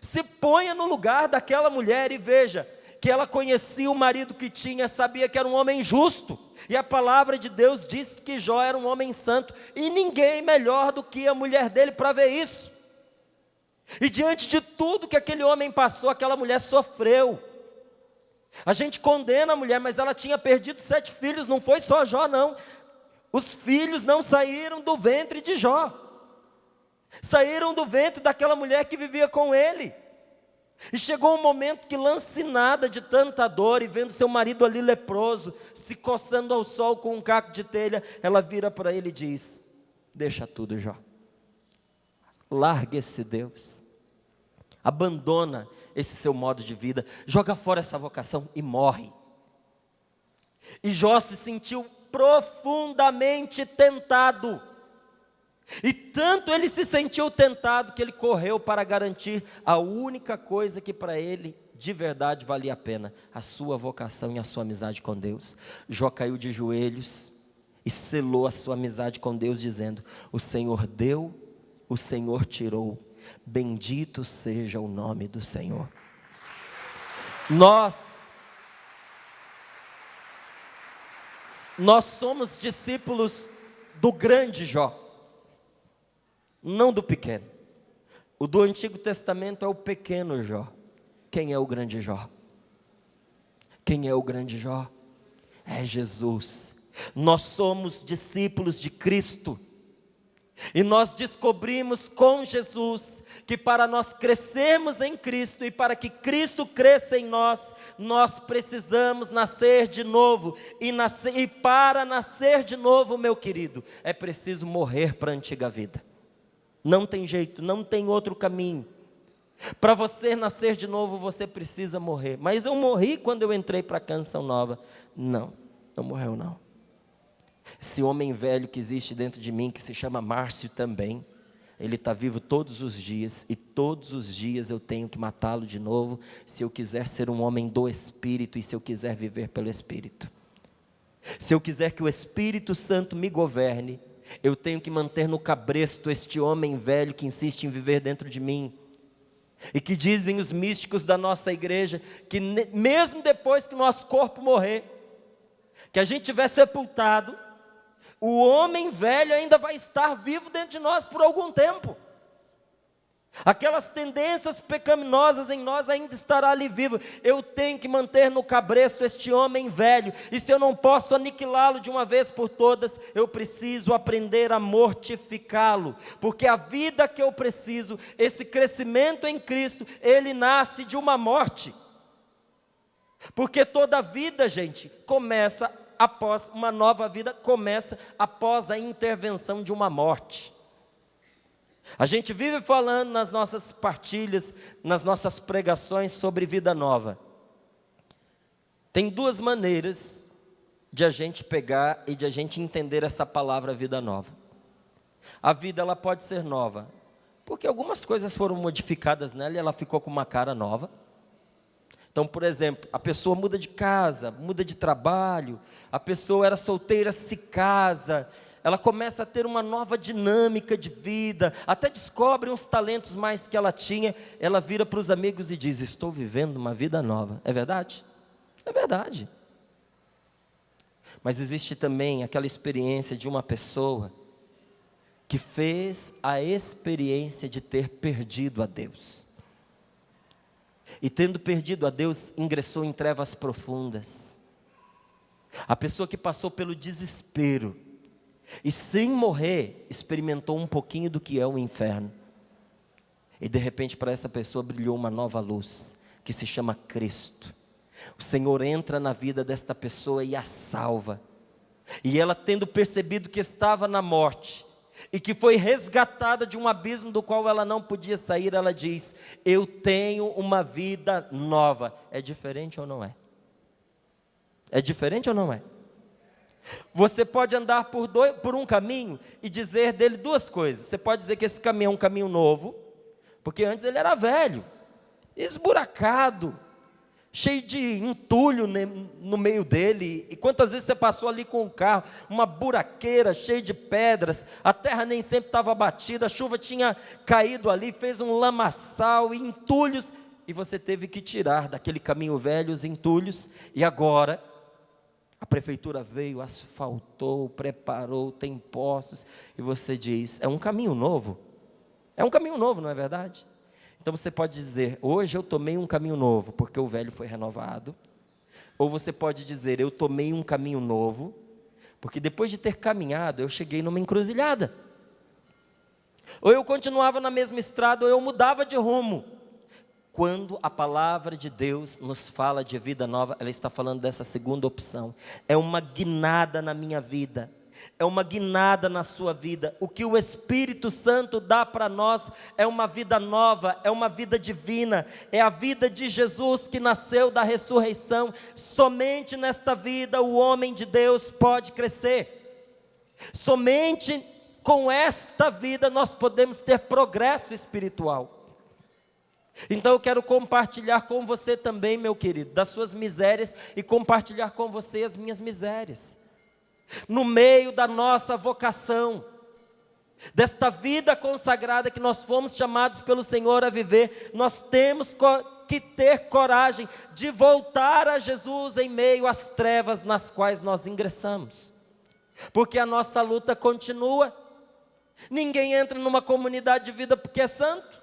Speaker 1: Se ponha no lugar daquela mulher e veja que ela conhecia o marido que tinha, sabia que era um homem justo, e a palavra de Deus diz que Jó era um homem santo, e ninguém melhor do que a mulher dele para ver isso. E diante de tudo que aquele homem passou, aquela mulher sofreu. A gente condena a mulher, mas ela tinha perdido 7 filhos, não foi só Jó não. Os filhos não saíram do ventre de Jó, saíram do ventre daquela mulher que vivia com ele. E chegou um momento que, lancinada de tanta dor, e vendo seu marido ali leproso, se coçando ao sol com um caco de telha, ela vira para ele e diz: deixa tudo, Jó, larga esse Deus, Abandona esse seu modo de vida, joga fora essa vocação e morre. E Jó se sentiu profundamente tentado. E tanto ele se sentiu tentado que ele correu para garantir a única coisa que para ele de verdade valia a pena: a sua vocação e a sua amizade com Deus. Jó caiu de joelhos e selou a sua amizade com Deus, dizendo: o Senhor deu, o Senhor tirou, bendito seja o nome do Senhor. Nós somos discípulos do grande Jó, não do pequeno. O do Antigo Testamento é o pequeno Jó. Quem é o grande Jó? Quem é o grande Jó? É Jesus. Nós somos discípulos de Cristo. E nós descobrimos com Jesus que para nós crescermos em Cristo e para que Cristo cresça em nós, nós precisamos nascer de novo. E para nascer de novo, meu querido, é preciso morrer para a antiga vida. Não tem jeito, não tem outro caminho. Para você nascer de novo, você precisa morrer. Mas eu morri quando eu entrei para a Canção Nova. Não morreu não. Esse homem velho que existe dentro de mim, que se chama Márcio também, ele está vivo todos os dias, e todos os dias eu tenho que matá-lo de novo, se eu quiser ser um homem do Espírito, e se eu quiser viver pelo Espírito. Se eu quiser que o Espírito Santo me governe, eu tenho que manter no cabresto este homem velho que insiste em viver dentro de mim. E que dizem os místicos da nossa igreja, que mesmo depois que o nosso corpo morrer, que a gente tiver sepultado, o homem velho ainda vai estar vivo dentro de nós por algum tempo. Aquelas tendências pecaminosas em nós ainda estará ali vivo. Eu tenho que manter no cabresto este homem velho. E se eu não posso aniquilá-lo de uma vez por todas, eu preciso aprender a mortificá-lo. Porque a vida que eu preciso, esse crescimento em Cristo, ele nasce de uma morte. Porque toda vida, gente, começa após uma nova vida, começa após a intervenção de uma morte. A gente vive falando nas nossas partilhas, nas nossas pregações sobre vida nova. Tem duas maneiras de a gente pegar e de a gente entender essa palavra vida nova. A vida, ela pode ser nova, porque algumas coisas foram modificadas nela e ela ficou com uma cara nova. Então, por exemplo, a pessoa muda de casa, muda de trabalho, a pessoa era solteira, se casa, ela começa a ter uma nova dinâmica de vida, até descobre uns talentos mais que ela tinha, ela vira para os amigos e diz: estou vivendo uma vida nova. É verdade? É verdade. Mas existe também aquela experiência de uma pessoa que fez a experiência de ter perdido a Deus. E tendo perdido a Deus, ingressou em trevas profundas. A pessoa que passou pelo desespero e sem morrer, experimentou um pouquinho do que é o inferno. E de repente para essa pessoa brilhou uma nova luz, que se chama Cristo. O Senhor entra na vida desta pessoa e a salva. E ela, tendo percebido que estava na morte, e que foi resgatada de um abismo do qual ela não podia sair, ela diz: eu tenho uma vida nova. É diferente ou não é? É diferente ou não é? Você pode andar por um caminho e dizer dele duas coisas. Você pode dizer que esse caminho é um caminho novo, porque antes ele era velho, esburacado, cheio de entulho no meio dele. E quantas vezes você passou ali com o carro, uma buraqueira cheia de pedras, a terra nem sempre estava batida, a chuva tinha caído ali, fez um lamaçal e entulhos, e você teve que tirar daquele caminho velho os entulhos. E agora a prefeitura veio, asfaltou, preparou, tem postos, e você diz: é um caminho novo. É um caminho novo, não é verdade? Então você pode dizer: hoje eu tomei um caminho novo, porque o velho foi renovado. Ou você pode dizer: eu tomei um caminho novo, porque depois de ter caminhado, eu cheguei numa encruzilhada. Ou eu continuava na mesma estrada, ou eu mudava de rumo. Quando a palavra de Deus nos fala de vida nova, ela está falando dessa segunda opção. É uma guinada na minha vida. é uma guinada na sua vida. O que o Espírito Santo dá para nós é uma vida nova, é uma vida divina, é a vida de Jesus que nasceu da ressurreição. Somente nesta vida o homem de Deus pode crescer. Somente com esta vida nós podemos ter progresso espiritual. Então eu quero compartilhar com você também, meu querido, das suas misérias e compartilhar com você as minhas misérias. No meio da nossa vocação, desta vida consagrada que nós fomos chamados pelo Senhor a viver, nós temos que ter coragem de voltar a Jesus em meio às trevas nas quais nós ingressamos, porque a nossa luta continua. Ninguém entra numa comunidade de vida porque é santo.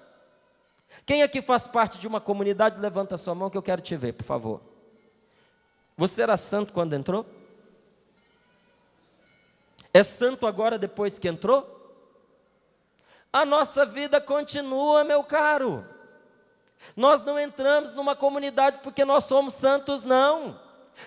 Speaker 1: Quem aqui faz parte de uma comunidade, levanta a sua mão que eu quero te ver, por favor. Você era santo quando entrou? É santo agora depois que entrou? A nossa vida continua, meu caro. Nós não entramos numa comunidade porque nós somos santos, não.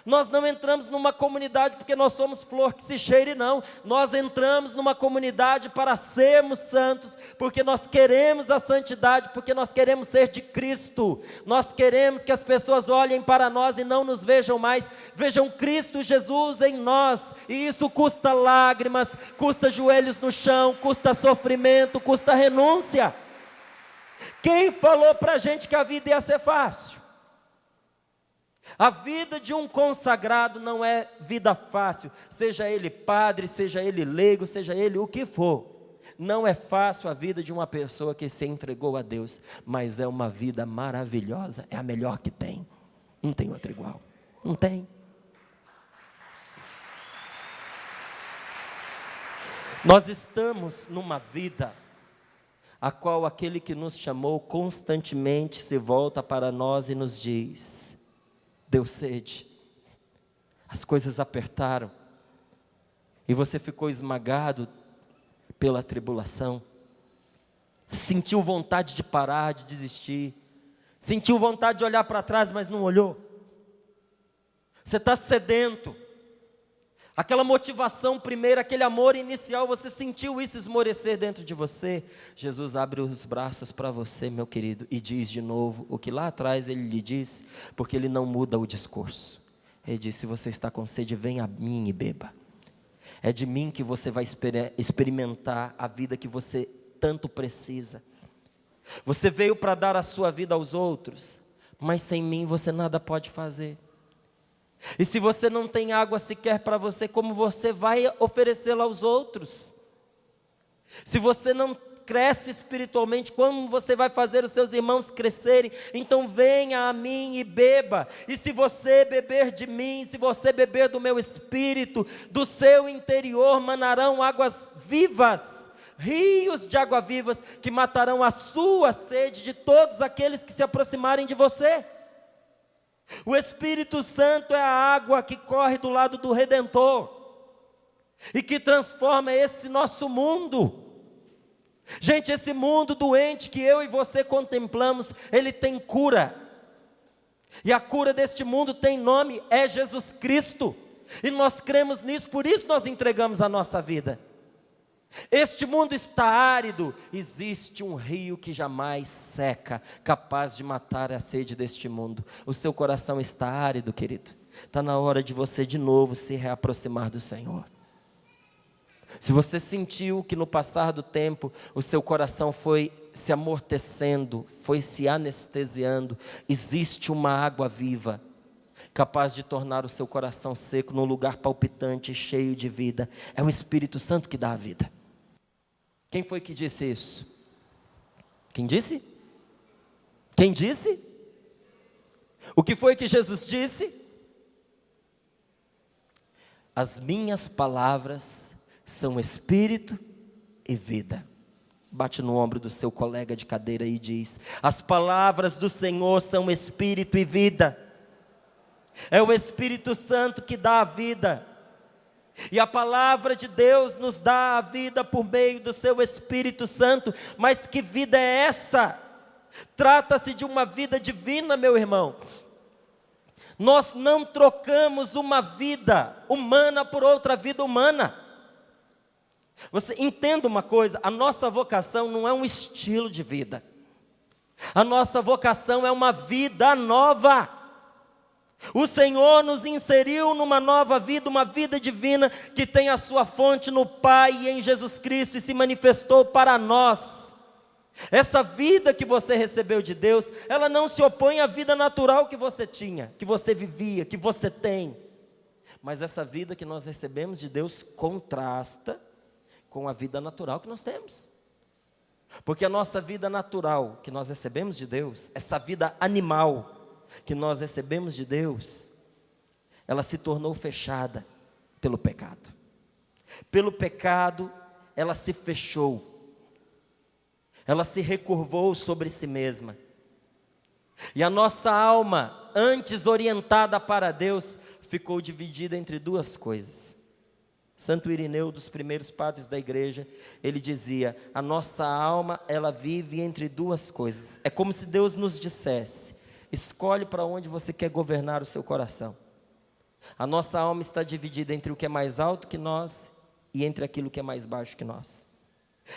Speaker 1: Nós não entramos numa comunidade porque nós somos flor que se cheire, não. Nós entramos numa comunidade para sermos santos, porque nós queremos a santidade, porque nós queremos ser de Cristo. Nós queremos que as pessoas olhem para nós e não nos vejam mais, vejam Cristo Jesus em nós. E isso custa lágrimas, custa joelhos no chão, custa sofrimento, custa renúncia. Quem falou para a gente que a vida ia ser fácil? A vida de um consagrado não é vida fácil, seja ele padre, seja ele leigo, seja ele o que for. Não é fácil a vida de uma pessoa que se entregou a Deus, mas é uma vida maravilhosa, é a melhor que tem. Não tem outra igual, não tem. Nós estamos numa vida a qual aquele que nos chamou constantemente se volta para nós e nos diz: deu sede, as coisas apertaram, e você ficou esmagado pela tribulação, sentiu vontade de parar, de desistir, sentiu vontade de olhar para trás, mas não olhou. Você está sedento, aquela motivação primeira, aquele amor inicial, você sentiu isso esmorecer dentro de você. Jesus abre os braços para você, meu querido, e diz de novo o que lá atrás ele lhe disse, porque ele não muda o discurso. Ele disse: se você está com sede, venha a mim e beba. É de mim que você vai experimentar a vida que você tanto precisa. Você veio para dar a sua vida aos outros, mas sem mim você nada pode fazer. E se você não tem água sequer para você, como você vai oferecê-la aos outros? Se você não cresce espiritualmente, como você vai fazer os seus irmãos crescerem? Então venha a mim e beba. E se você beber de mim, se você beber do meu espírito, do seu interior manarão águas vivas, rios de água vivas, que matarão a sua sede de todos aqueles que se aproximarem de você. O Espírito Santo é a água que corre do lado do Redentor e que transforma esse nosso mundo. Gente, esse mundo doente que eu e você contemplamos, ele tem cura. E a cura deste mundo tem nome, é Jesus Cristo. E nós cremos nisso, por isso nós entregamos a nossa vida. Este mundo está árido, existe um rio que jamais seca, capaz de matar a sede deste mundo. O seu coração está árido, querido. Está na hora de você de novo se reaproximar do Senhor. Se você sentiu que no passar do tempo o seu coração foi se amortecendo, foi se anestesiando, existe uma água viva, capaz de tornar o seu coração seco num lugar palpitante, cheio de vida. É o Espírito Santo que dá a vida. Quem foi que disse isso? Quem disse? Quem disse? O que foi que Jesus disse? As minhas palavras são espírito e vida. Bate no ombro do seu colega de cadeira e diz: as palavras do Senhor são espírito e vida. É o Espírito Santo que dá a vida. E a palavra de Deus nos dá a vida por meio do seu Espírito Santo. Mas que vida é essa? Trata-se de uma vida divina, meu irmão. Nós não trocamos uma vida humana por outra vida humana. Você entenda uma coisa, a nossa vocação não é um estilo de vida. A nossa vocação é uma vida nova. O Senhor nos inseriu numa nova vida, uma vida divina que tem a sua fonte no Pai e em Jesus Cristo e se manifestou para nós. Essa vida que você recebeu de Deus, ela não se opõe à vida natural que você tinha, que você vivia, que você tem. Mas essa vida que nós recebemos de Deus contrasta com a vida natural que nós temos. Porque a nossa vida natural que nós recebemos de Deus, essa vida animal que nós recebemos de Deus, ela se tornou fechada pelo pecado. Pelo pecado, ela se fechou. Ela se recurvou sobre si mesma. E a nossa alma, antes orientada para Deus, ficou dividida entre duas coisas. Santo Irineu, dos primeiros padres da igreja, ele dizia: a nossa alma, ela vive entre duas coisas. É como se Deus nos dissesse: escolhe para onde você quer governar o seu coração. A nossa alma está dividida entre o que é mais alto que nós e entre aquilo que é mais baixo que nós.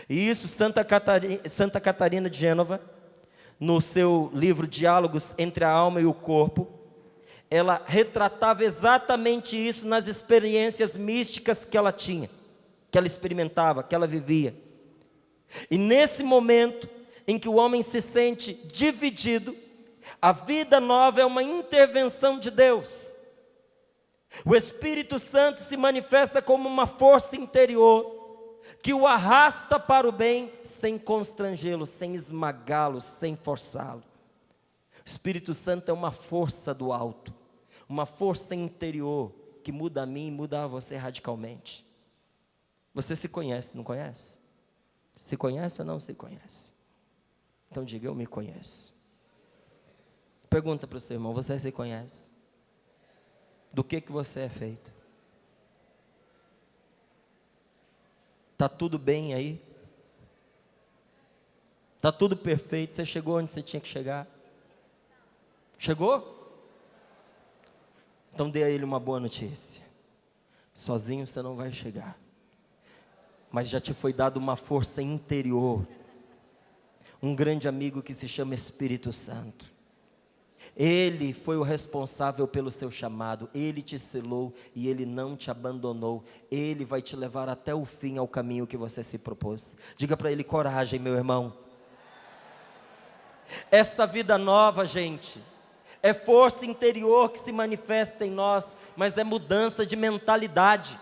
Speaker 1: E isso Santa Catarina de Gênova, no seu livro Diálogos entre a Alma e o Corpo, ela retratava exatamente isso nas experiências místicas que ela tinha, que ela experimentava, que ela vivia. E nesse momento em que o homem se sente dividido, a vida nova é uma intervenção de Deus. O Espírito Santo se manifesta como uma força interior que o arrasta para o bem sem constrangê-lo, sem esmagá-lo, sem forçá-lo. O Espírito Santo é uma força do alto, uma força interior que muda a mim e muda a você radicalmente. Você se conhece, não conhece? Se conhece ou não se conhece? Então diga: eu me conheço. Pergunta para o seu irmão: você se conhece? Do que você é feito? Está tudo bem aí? Está tudo perfeito? Você chegou onde você tinha que chegar? Chegou? Então dê a ele uma boa notícia: sozinho você não vai chegar, mas já te foi dado uma força interior, um grande amigo que se chama Espírito Santo. Ele foi o responsável pelo seu chamado, Ele te selou e Ele não te abandonou. Ele vai te levar até o fim, ao caminho que você se propôs. Diga para ele: coragem, meu irmão. Essa vida nova, gente, é força interior que se manifesta em nós, mas é mudança de mentalidade.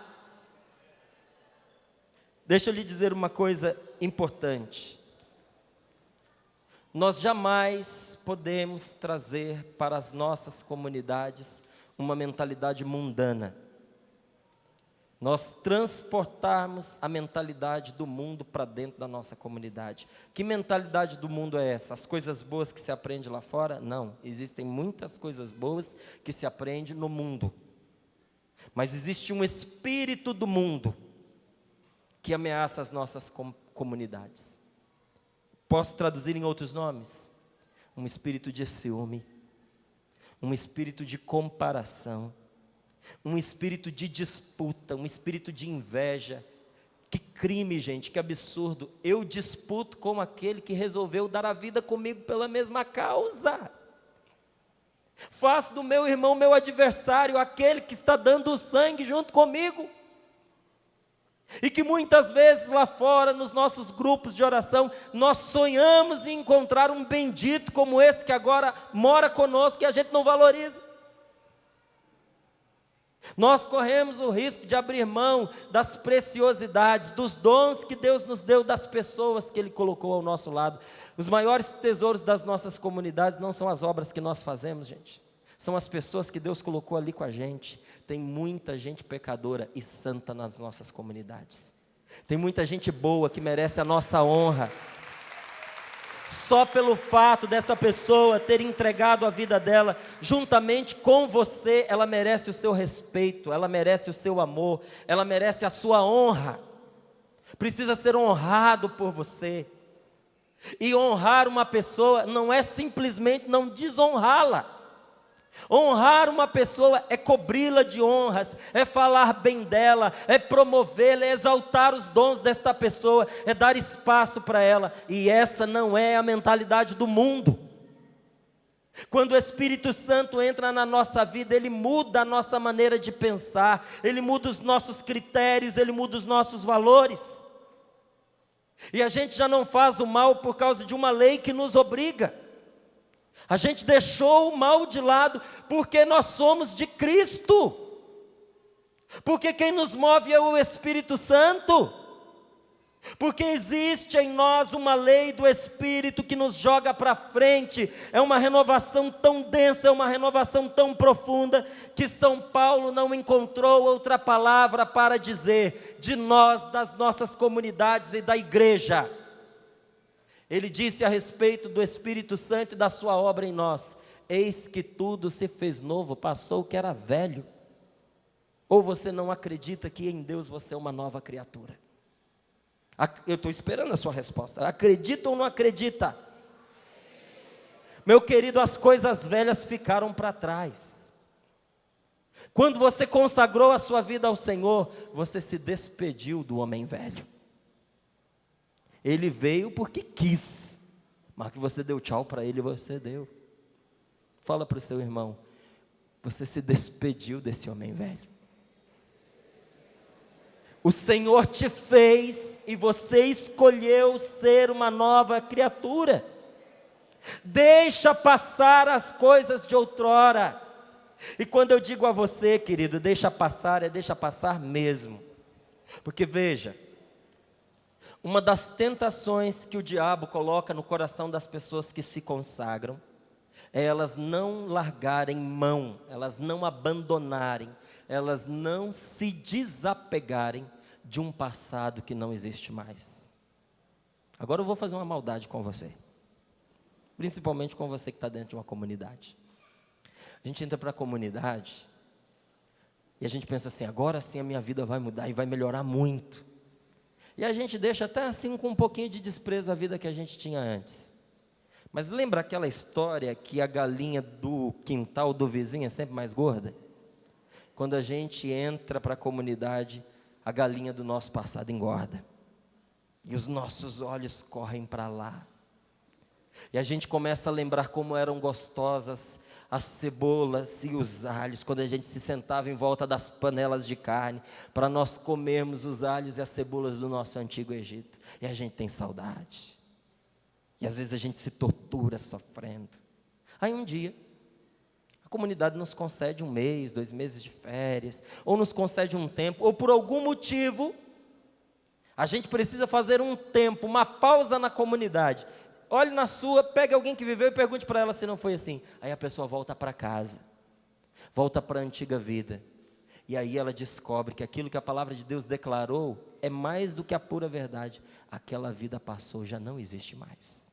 Speaker 1: Deixa eu lhe dizer uma coisa importante. Nós jamais podemos trazer para as nossas comunidades uma mentalidade mundana. Nós transportarmos a mentalidade do mundo para dentro da nossa comunidade. Que mentalidade do mundo é essa? As coisas boas que se aprende lá fora? Não, existem muitas coisas boas que se aprende no mundo. Mas existe um espírito do mundo que ameaça as nossas comunidades. Posso traduzir em outros nomes? Um espírito de ciúme, um espírito de comparação, um espírito de disputa, um espírito de inveja. Que crime, gente, que absurdo. Eu disputo com aquele que resolveu dar a vida comigo pela mesma causa. Faço do meu irmão meu adversário, aquele que está dando o sangue junto comigo. E que muitas vezes lá fora, nos nossos grupos de oração, nós sonhamos em encontrar um bendito como esse que agora mora conosco e a gente não valoriza. Nós corremos o risco de abrir mão das preciosidades, dos dons que Deus nos deu, das pessoas que Ele colocou ao nosso lado. Os maiores tesouros das nossas comunidades não são as obras que nós fazemos, gente. São as pessoas que Deus colocou ali com a gente. Tem muita gente pecadora e santa nas nossas comunidades. Tem muita gente boa que merece a nossa honra. Só pelo fato dessa pessoa ter entregado a vida dela, juntamente com você, ela merece o seu respeito, ela merece o seu amor, ela merece a sua honra. Precisa ser honrado por você. E honrar uma pessoa não é simplesmente não desonrá-la. Honrar uma pessoa é cobri-la de honras, é falar bem dela, é promovê-la, é exaltar os dons desta pessoa, é dar espaço para ela, e essa não é a mentalidade do mundo. Quando o Espírito Santo entra na nossa vida, ele muda a nossa maneira de pensar, ele muda os nossos critérios, ele muda os nossos valores. E a gente já não faz o mal por causa de uma lei que nos obriga. A gente deixou o mal de lado porque nós somos de Cristo. Porque quem nos move é o Espírito Santo. Porque existe em nós uma lei do Espírito que nos joga para frente. É uma renovação tão densa, é uma renovação tão profunda, que São Paulo não encontrou outra palavra para dizer de nós, das nossas comunidades e da igreja. Ele disse a respeito do Espírito Santo e da sua obra em nós: eis que tudo se fez novo, passou o que era velho. Ou você não acredita que em Deus você é uma nova criatura? Eu estou esperando a sua resposta. Acredita ou não acredita? Meu querido, as coisas velhas ficaram para trás. Quando você consagrou a sua vida ao Senhor, você se despediu do homem velho. Ele veio porque quis, mas que você deu tchau para ele, você deu. Fala para o seu irmão: você se despediu desse homem velho. O Senhor te fez e você escolheu ser uma nova criatura. Deixa passar as coisas de outrora. E quando eu digo a você, querido, deixa passar, é deixa passar mesmo. Porque veja, uma das tentações que o diabo coloca no coração das pessoas que se consagram é elas não largarem mão, elas não abandonarem, elas não se desapegarem de um passado que não existe mais. Agora eu vou fazer uma maldade com você, principalmente com você que está dentro de uma comunidade. A gente entra para a comunidade e a gente pensa assim: agora sim a minha vida vai mudar e vai melhorar muito. E a gente deixa até assim com um pouquinho de desprezo a vida que a gente tinha antes. Mas lembra aquela história que a galinha do quintal do vizinho é sempre mais gorda? Quando a gente entra para a comunidade, a galinha do nosso passado engorda. E os nossos olhos correm para lá. E a gente começa a lembrar como eram gostosas as cebolas e os alhos, quando a gente se sentava em volta das panelas de carne, para nós comermos os alhos e as cebolas do nosso antigo Egito. E a gente tem saudade. E às vezes a gente se tortura sofrendo. Aí um dia, a comunidade nos concede 1 mês, 2 meses de férias, ou nos concede um tempo, ou por algum motivo, a gente precisa fazer um tempo, uma pausa na comunidade. Olhe na sua, pegue alguém que viveu e pergunte para ela se não foi assim. Aí a pessoa volta para casa, volta para a antiga vida. E aí ela descobre que aquilo que a palavra de Deus declarou é mais do que a pura verdade. Aquela vida passou, já não existe mais.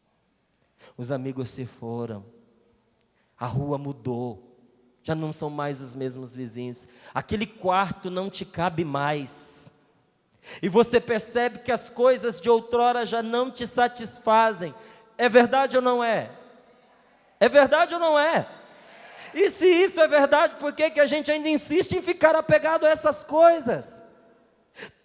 Speaker 1: Os amigos se foram, a rua mudou, já não são mais os mesmos vizinhos. Aquele quarto não te cabe mais. E você percebe que as coisas de outrora já não te satisfazem. É verdade ou não é? É verdade ou não é? E se isso é verdade, por que a gente ainda insiste em ficar apegado a essas coisas?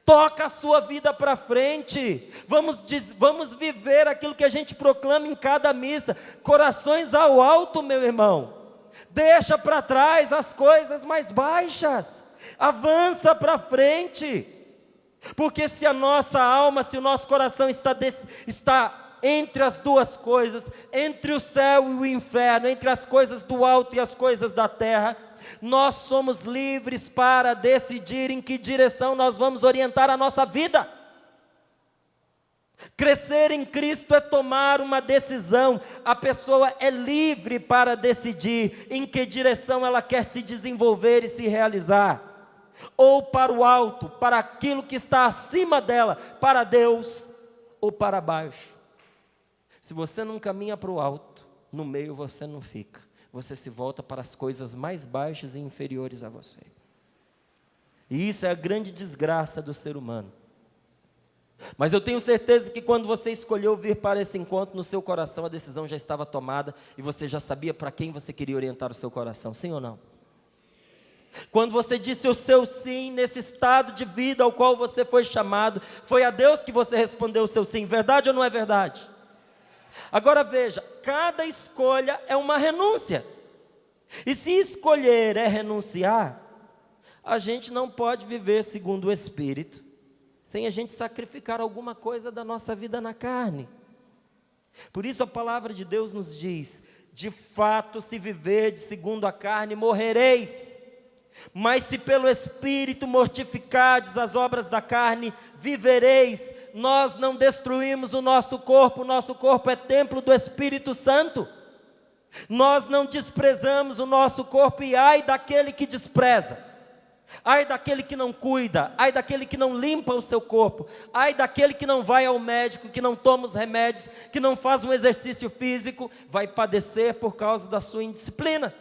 Speaker 1: Toca a sua vida para frente. Vamos viver aquilo que a gente proclama em cada missa. Corações ao alto, meu irmão. Deixa para trás as coisas mais baixas. Avança para frente. Porque se a nossa alma, se o nosso coração está entre as duas coisas, entre o céu e o inferno, entre as coisas do alto e as coisas da terra, nós somos livres para decidir em que direção nós vamos orientar a nossa vida. Crescer em Cristo é tomar uma decisão. A pessoa é livre para decidir em que direção ela quer se desenvolver e se realizar. Ou para o alto, para aquilo que está acima dela, para Deus, ou para baixo. Se você não caminha para o alto, no meio você não fica. Você se volta para as coisas mais baixas e inferiores a você. E isso é a grande desgraça do ser humano. Mas eu tenho certeza que quando você escolheu vir para esse encontro, no seu coração a decisão já estava tomada e você já sabia para quem você queria orientar o seu coração, sim ou não? Quando você disse o seu sim nesse estado de vida ao qual você foi chamado, foi a Deus que você respondeu o seu sim, verdade ou não é verdade? Agora veja, cada escolha é uma renúncia, e se escolher é renunciar, a gente não pode viver segundo o Espírito, sem a gente sacrificar alguma coisa da nossa vida na carne. Por isso a palavra de Deus nos diz: de fato, se viverdes segundo a carne, morrereis. Mas se pelo Espírito mortificardes as obras da carne, vivereis. Nós não destruímos o nosso corpo é templo do Espírito Santo. Nós não desprezamos o nosso corpo, e ai daquele que despreza. Ai daquele que não cuida, ai daquele que não limpa o seu corpo, ai daquele que não vai ao médico, que não toma os remédios, que não faz um exercício físico, vai padecer por causa da sua indisciplina.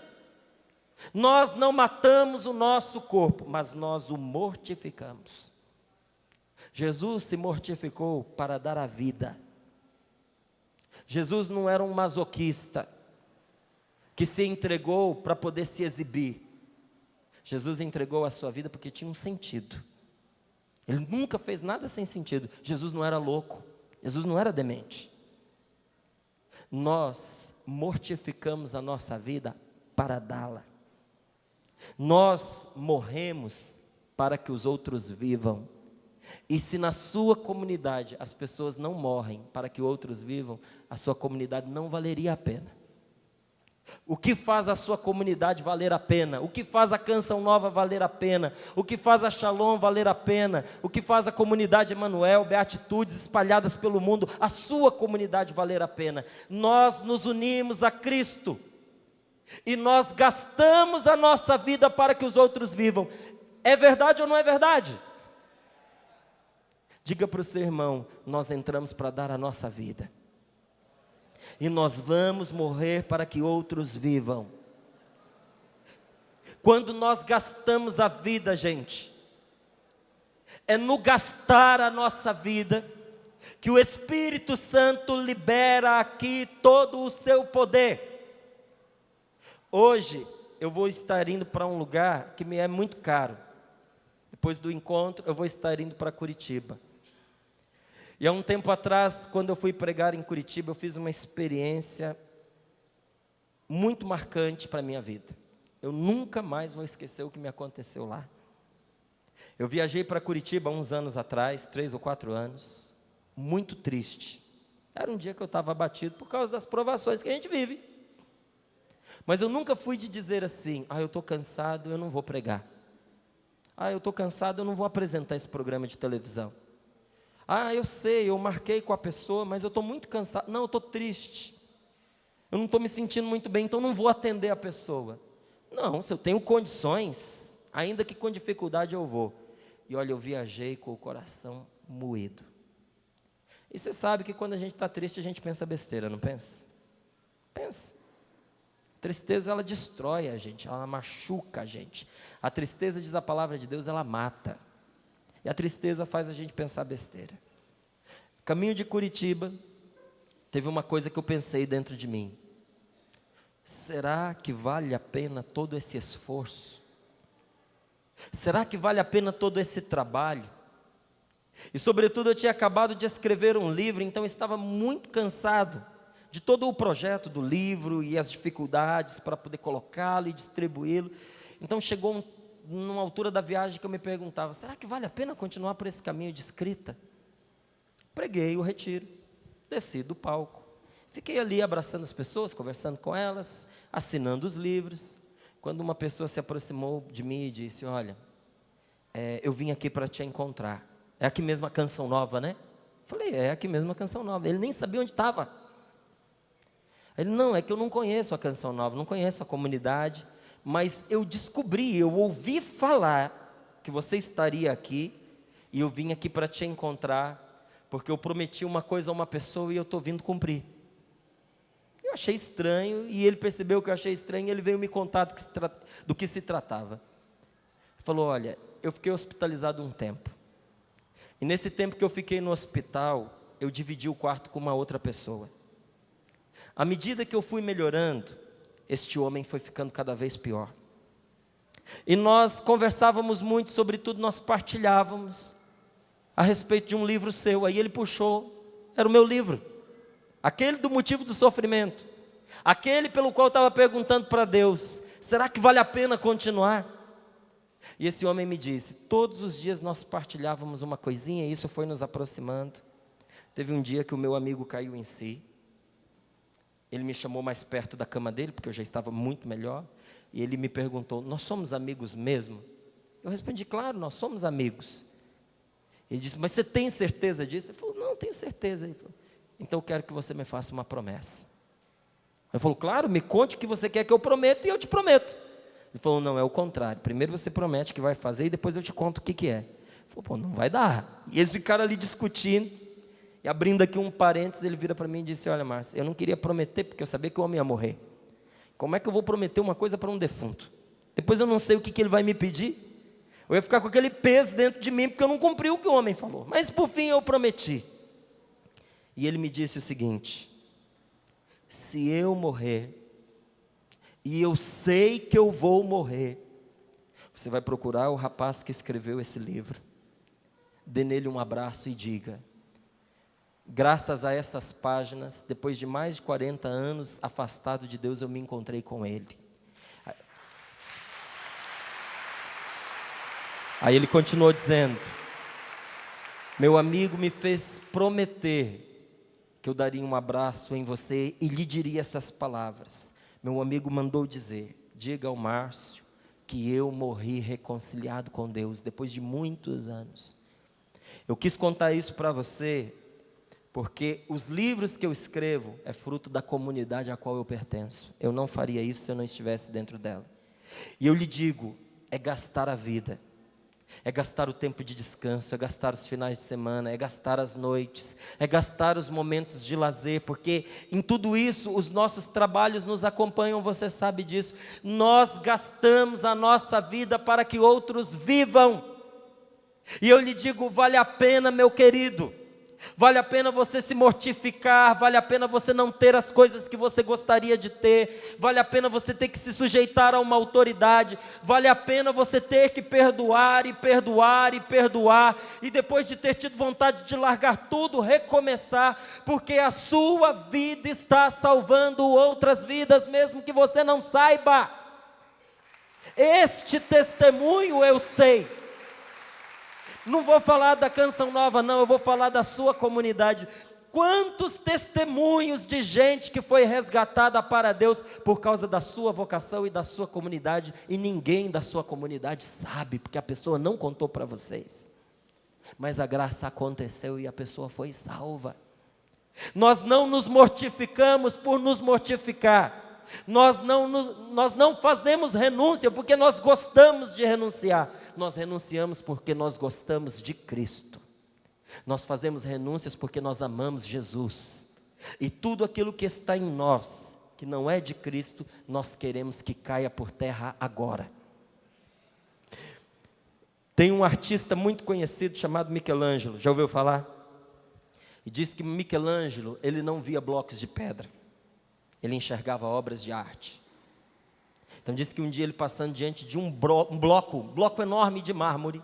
Speaker 1: Nós não matamos o nosso corpo, mas nós o mortificamos. Jesus se mortificou para dar a vida. Jesus não era um masoquista que se entregou para poder se exibir. Jesus entregou a sua vida porque tinha um sentido. Ele nunca fez nada sem sentido. Jesus não era louco, Jesus não era demente. Nós mortificamos a nossa vida para dá-la. Nós morremos para que os outros vivam. E se na sua comunidade as pessoas não morrem para que outros vivam, a sua comunidade não valeria a pena. O que faz a sua comunidade valer a pena? O que faz a Canção Nova valer a pena? O que faz a Shalom valer a pena? O que faz a comunidade Emanuel, Beatitudes espalhadas pelo mundo, a sua comunidade valer a pena? Nós nos unimos a Cristo e nós gastamos a nossa vida para que os outros vivam. É verdade ou não é verdade? Diga para o seu irmão: nós entramos para dar a nossa vida. E nós vamos morrer para que outros vivam. Quando nós gastamos a vida, gente, é no gastar a nossa vida que o Espírito Santo libera aqui todo o seu poder. Hoje eu vou estar indo para um lugar que me é muito caro. Depois do encontro eu vou estar indo para Curitiba. E há um tempo atrás, quando eu fui pregar em Curitiba, eu fiz uma experiência muito marcante para a minha vida. Eu nunca mais vou esquecer o que me aconteceu lá. Eu viajei para Curitiba há uns anos atrás, 3 ou 4 anos, muito triste. Era um dia que eu estava abatido por causa das provações que a gente vive. Mas eu nunca fui de dizer assim: eu estou cansado, eu não vou pregar. Eu estou cansado, eu não vou apresentar esse programa de televisão. Eu sei, eu marquei com a pessoa, mas eu estou muito cansado. Não, eu estou triste. Eu não estou me sentindo muito bem, então não vou atender a pessoa. Não, se eu tenho condições, ainda que com dificuldade eu vou. E olha, eu viajei com o coração moído. E você sabe que quando a gente está triste, a gente pensa besteira, não pensa? Pensa. A tristeza, ela destrói a gente, ela machuca a gente. A tristeza, diz a palavra de Deus, ela mata. E a tristeza faz a gente pensar besteira. Caminho de Curitiba, teve uma coisa que eu pensei dentro de mim. Será que vale a pena todo esse esforço? Será que vale a pena todo esse trabalho? E sobretudo eu tinha acabado de escrever um livro, então eu estava muito cansado de todo o projeto do livro e as dificuldades para poder colocá-lo e distribuí-lo. Então chegou numa altura da viagem que eu me perguntava: será que vale a pena continuar por esse caminho de escrita? Preguei o retiro, desci do palco, fiquei ali abraçando as pessoas, conversando com elas, assinando os livros, quando uma pessoa se aproximou de mim e disse: olha, eu vim aqui para te encontrar. É aqui mesmo a Canção Nova, né? Falei: é aqui mesmo a Canção Nova. Ele nem sabia onde estava. Ele: não, é que eu não conheço a Canção Nova, não conheço a comunidade, mas eu descobri, eu ouvi falar que você estaria aqui, e eu vim aqui para te encontrar, porque eu prometi uma coisa a uma pessoa e eu estou vindo cumprir. Eu achei estranho, e ele percebeu que eu achei estranho, e ele veio me contar do que se tratava. Ele falou: olha, eu fiquei hospitalizado um tempo, E nesse tempo que eu fiquei no hospital, eu dividi o quarto com uma outra pessoa. À medida que eu fui melhorando, este homem foi ficando cada vez pior. E nós conversávamos muito sobre tudo, nós partilhávamos a respeito de um livro seu. Aí ele puxou, era o meu livro, aquele do motivo do sofrimento, aquele pelo qual eu estava perguntando para Deus, será que vale a pena continuar? E esse homem me disse, todos os dias nós partilhávamos uma coisinha, e isso foi nos aproximando. Teve um dia que o meu amigo caiu em si, ele me chamou mais perto da cama dele, porque eu já estava muito melhor, e ele me perguntou, nós somos amigos mesmo? Eu respondi, claro, nós somos amigos. Ele disse, mas você tem certeza disso? Ele falou, não, tenho certeza. Ele falou, então eu quero que você me faça uma promessa. Ele falou, claro, me conte o que você quer que eu prometa, e eu te prometo. Ele falou, não, é o contrário, primeiro você promete que vai fazer, e depois eu te conto o que é. Ele falou, pô, não vai dar. E eles ficaram ali discutindo, e abrindo aqui um parênteses, ele vira para mim e disse, olha Márcio, eu não queria prometer, porque eu sabia que o homem ia morrer. Como é que eu vou prometer uma coisa para um defunto? Depois eu não sei o que ele vai me pedir. Eu ia ficar com aquele peso dentro de mim, porque eu não cumpri o que o homem falou. Mas por fim eu prometi. E ele me disse o seguinte, se eu morrer, e eu sei que eu vou morrer, você vai procurar o rapaz que escreveu esse livro, dê nele um abraço e diga, graças a essas páginas, depois de mais de 40 anos afastado de Deus, eu me encontrei com Ele. Aí ele continuou dizendo, meu amigo me fez prometer que eu daria um abraço em você e lhe diria essas palavras. Meu amigo mandou dizer, diga ao Márcio que eu morri reconciliado com Deus, depois de muitos anos. Eu quis contar isso para você, porque os livros que eu escrevo é fruto da comunidade a qual eu pertenço. Eu não faria isso se eu não estivesse dentro dela. E eu lhe digo, é gastar a vida, é gastar o tempo de descanso, é gastar os finais de semana, é gastar as noites, é gastar os momentos de lazer, porque em tudo isso os nossos trabalhos nos acompanham, você sabe disso. Nós gastamos a nossa vida para que outros vivam. E eu lhe digo, vale a pena, meu querido. Vale a pena você se mortificar, vale a pena você não ter as coisas que você gostaria de ter, vale a pena você ter que se sujeitar a uma autoridade, vale a pena você ter que perdoar e perdoar e perdoar, e depois de ter tido vontade de largar tudo, recomeçar, porque a sua vida está salvando outras vidas, mesmo que você não saiba. Este testemunho eu sei. Não vou falar da Canção Nova não, eu vou falar da sua comunidade. Quantos testemunhos de gente que foi resgatada para Deus por causa da sua vocação e da sua comunidade, e ninguém da sua comunidade sabe, porque a pessoa não contou para vocês. Mas a graça aconteceu e a pessoa foi salva. Nós não nos mortificamos por nos mortificar. Nós não fazemos renúncia porque nós gostamos de renunciar. Nós renunciamos porque nós gostamos de Cristo. Nós fazemos renúncias porque nós amamos Jesus. E tudo aquilo que está em nós, que não é de Cristo, nós queremos que caia por terra agora. Tem um artista muito conhecido chamado Michelangelo, já ouviu falar? E diz que Michelangelo, ele não via blocos de pedra. Ele enxergava obras de arte. Então diz que um dia ele passando diante de um bloco enorme de mármore,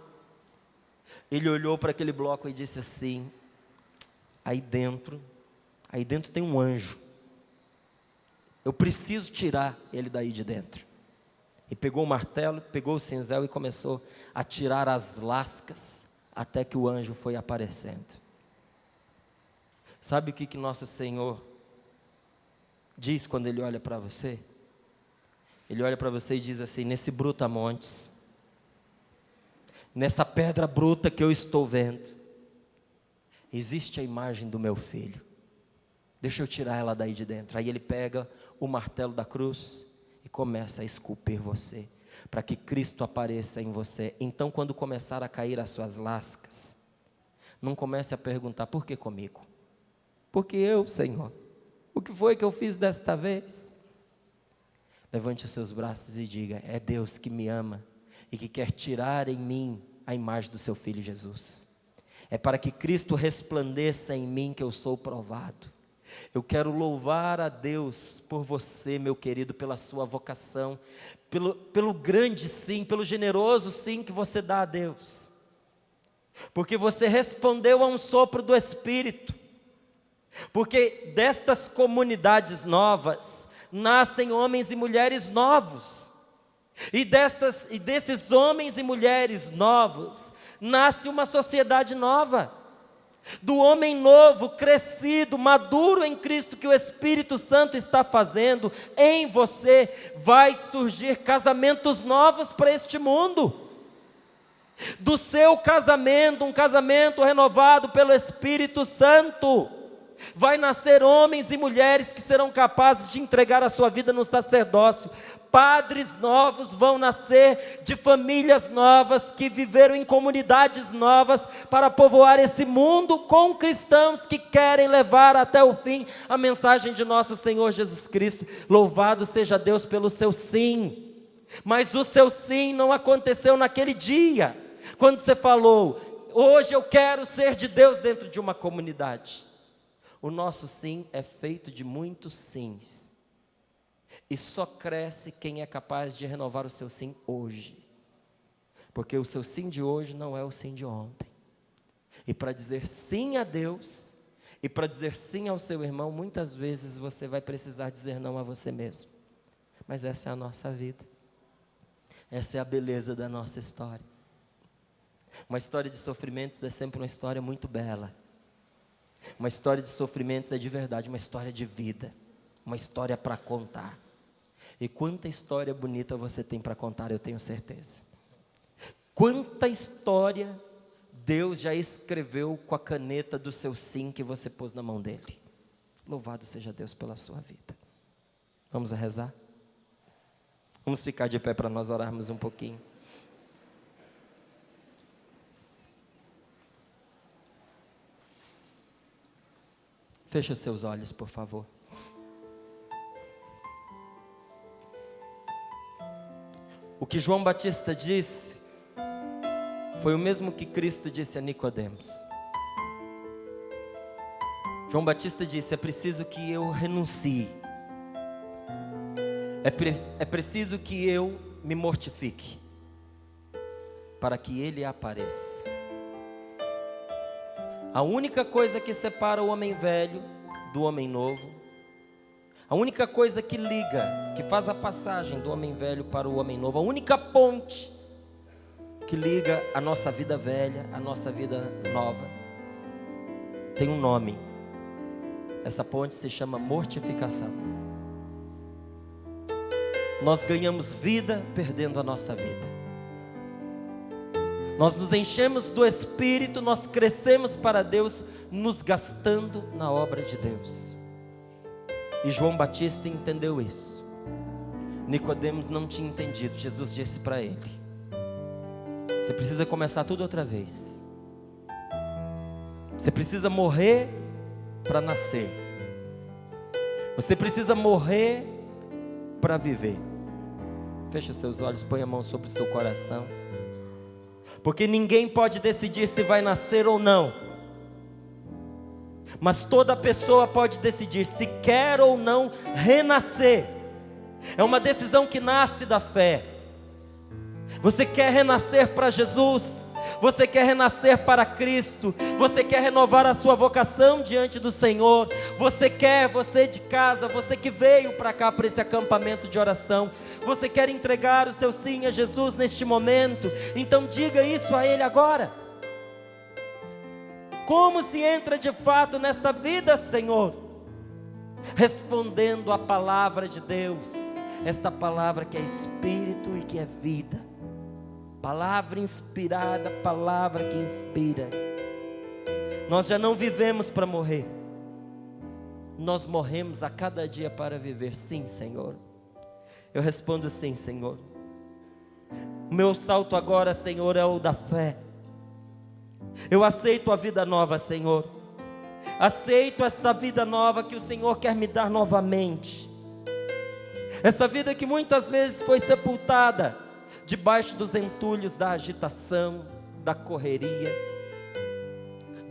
Speaker 1: ele olhou para aquele bloco e disse assim, aí dentro tem um anjo, eu preciso tirar ele daí de dentro. E pegou o martelo, pegou o cinzel e começou a tirar as lascas, até que o anjo foi aparecendo. Sabe o que nosso Senhor diz quando Ele olha para você? Ele olha para você e diz assim, nesse brutamontes, nessa pedra bruta que eu estou vendo, existe a imagem do meu filho, deixa eu tirar ela daí de dentro. Aí ele pega o martelo da cruz e começa a esculpir você, para que Cristo apareça em você. Então quando começar a cair as suas lascas, não comece a perguntar, por que comigo? Porque eu, Senhor, o que foi que eu fiz desta vez? Levante os seus braços e diga, é Deus que me ama e que quer tirar em mim a imagem do seu Filho Jesus. é para que Cristo resplandeça em mim, que eu sou provado. Eu quero louvar a Deus por você, meu querido, pela sua vocação, pelo grande sim, pelo generoso sim que você dá a Deus, porque você respondeu a um sopro do Espírito, porque destas comunidades novas nascem homens e mulheres novos, e desses homens e mulheres novos nasce uma sociedade nova, do homem novo, crescido, maduro em Cristo, que o Espírito Santo está fazendo em você, vai surgir casamentos novos para este mundo. Do seu casamento, um casamento renovado pelo Espírito Santo, vai nascer homens e mulheres que serão capazes de entregar a sua vida no sacerdócio. Padres novos vão nascer de famílias novas que viveram em comunidades novas para povoar esse mundo com cristãos que querem levar até o fim a mensagem de nosso Senhor Jesus Cristo. Louvado seja Deus pelo seu sim. Mas o seu sim não aconteceu naquele dia, quando você falou: hoje eu quero ser de Deus dentro de uma comunidade. O nosso sim é feito de muitos sims, e só cresce quem é capaz de renovar o seu sim hoje, porque o seu sim de hoje não é o sim de ontem. E para dizer sim a Deus, e para dizer sim ao seu irmão, muitas vezes você vai precisar dizer não a você mesmo. Mas essa é a nossa vida, essa é a beleza da nossa história. Uma história de sofrimentos é sempre uma história muito bela. Uma história de sofrimentos é de verdade uma história de vida, uma história para contar. E quanta história bonita você tem para contar, eu tenho certeza. Quanta história Deus já escreveu com a caneta do seu sim que você pôs na mão dele. Louvado seja Deus pela sua vida. Vamos rezar? Vamos ficar de pé para nós orarmos um pouquinho. Feche os seus olhos, por favor. O que João Batista disse foi o mesmo que Cristo disse a Nicodemos. João Batista disse: é preciso que eu renuncie, é preciso que eu me mortifique, para que Ele apareça. A única coisa que separa o homem velho do homem novo, a única coisa que liga, que faz a passagem do homem velho para o homem novo, a única ponte que liga a nossa vida velha, a nossa vida nova, tem um nome. Essa ponte se chama mortificação. Nós ganhamos vida perdendo a nossa vida. Nós nos enchemos do Espírito, nós crescemos para Deus, nos gastando na obra de Deus. E João Batista entendeu isso. Nicodemos não tinha entendido. Jesus disse para ele: você precisa começar tudo outra vez. Você precisa morrer para nascer. Você precisa morrer para viver. Feche os seus olhos, põe a mão sobre o seu coração. Porque ninguém pode decidir se vai nascer ou não, mas toda pessoa pode decidir se quer ou não renascer. É uma decisão que nasce da fé. Você quer renascer para Jesus? Você quer renascer para Cristo? Você quer renovar a sua vocação diante do Senhor? Você de casa, você que veio para cá, para esse acampamento de oração, você quer entregar o seu sim a Jesus neste momento? Então diga isso a Ele agora. Como se entra de fato nesta vida, Senhor? Respondendo a palavra de Deus, esta palavra que é Espírito e que é vida. Palavra inspirada, palavra que inspira. Nós já não vivemos para morrer, nós morremos a cada dia para viver. Sim, Senhor. Eu respondo sim, Senhor. O meu salto agora, Senhor, é o da fé. Eu aceito a vida nova, Senhor. Aceito essa vida nova que o Senhor quer me dar novamente. Essa vida que muitas vezes foi sepultada debaixo dos entulhos da agitação, da correria.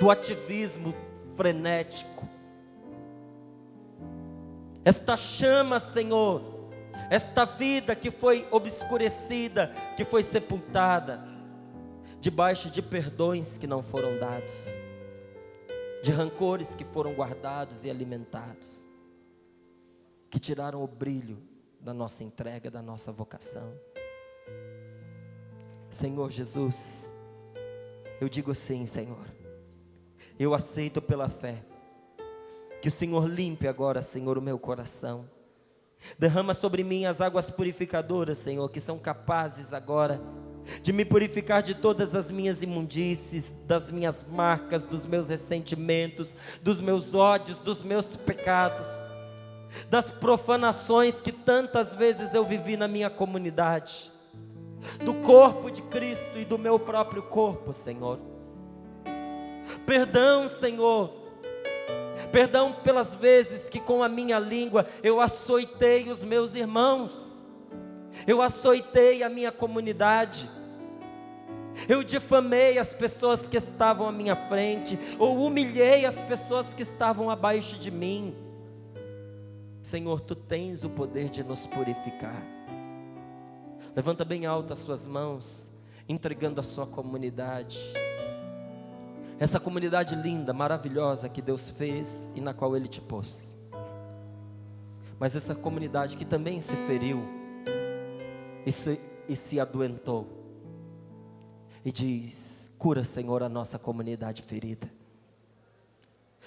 Speaker 1: do ativismo frenético. Esta chama, Senhor, esta vida que foi obscurecida, que foi sepultada, debaixo de perdões que não foram dados, de rancores que foram guardados e alimentados, que tiraram o brilho da nossa entrega, da nossa vocação. Senhor Jesus, eu digo sim, Senhor, eu aceito pela fé, que o Senhor limpe agora, Senhor, o meu coração, derrama sobre mim as águas purificadoras, Senhor, que são capazes agora de me purificar de todas as minhas imundícies, das minhas marcas, dos meus ressentimentos, dos meus ódios, dos meus pecados, das profanações que tantas vezes eu vivi na minha comunidade, do corpo de Cristo e do meu próprio corpo, Senhor. Perdão, Senhor, perdão pelas vezes que com a minha língua eu açoitei os meus irmãos, eu açoitei a minha comunidade, eu difamei as pessoas que estavam à minha frente, ou humilhei as pessoas que estavam abaixo de mim. Senhor, Tu tens o poder de nos purificar. Levanta bem alto as suas mãos, entregando a sua comunidade, essa comunidade linda, maravilhosa que Deus fez e na qual Ele te pôs, mas essa comunidade que também se feriu e se adoentou, e diz: cura, Senhor, a nossa comunidade ferida,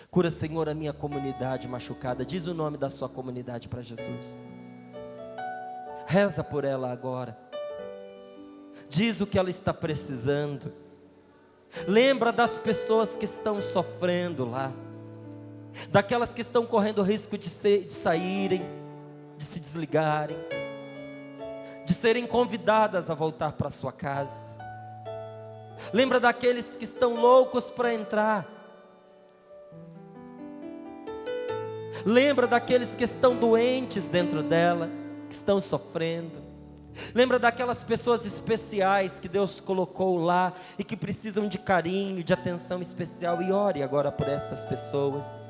Speaker 1: cura, Senhor, a minha comunidade machucada. Diz o nome da sua comunidade para Jesus, reza por ela agora, diz o que ela está precisando, lembra das pessoas que estão sofrendo lá, daquelas que estão correndo o risco de saírem, de se desligarem, de serem convidadas a voltar para sua casa. Lembra daqueles que estão loucos para entrar. Lembra daqueles que estão doentes dentro dela, que estão sofrendo. Lembra daquelas pessoas especiais que Deus colocou lá e que precisam de carinho, de atenção especial. E ore agora por estas pessoas,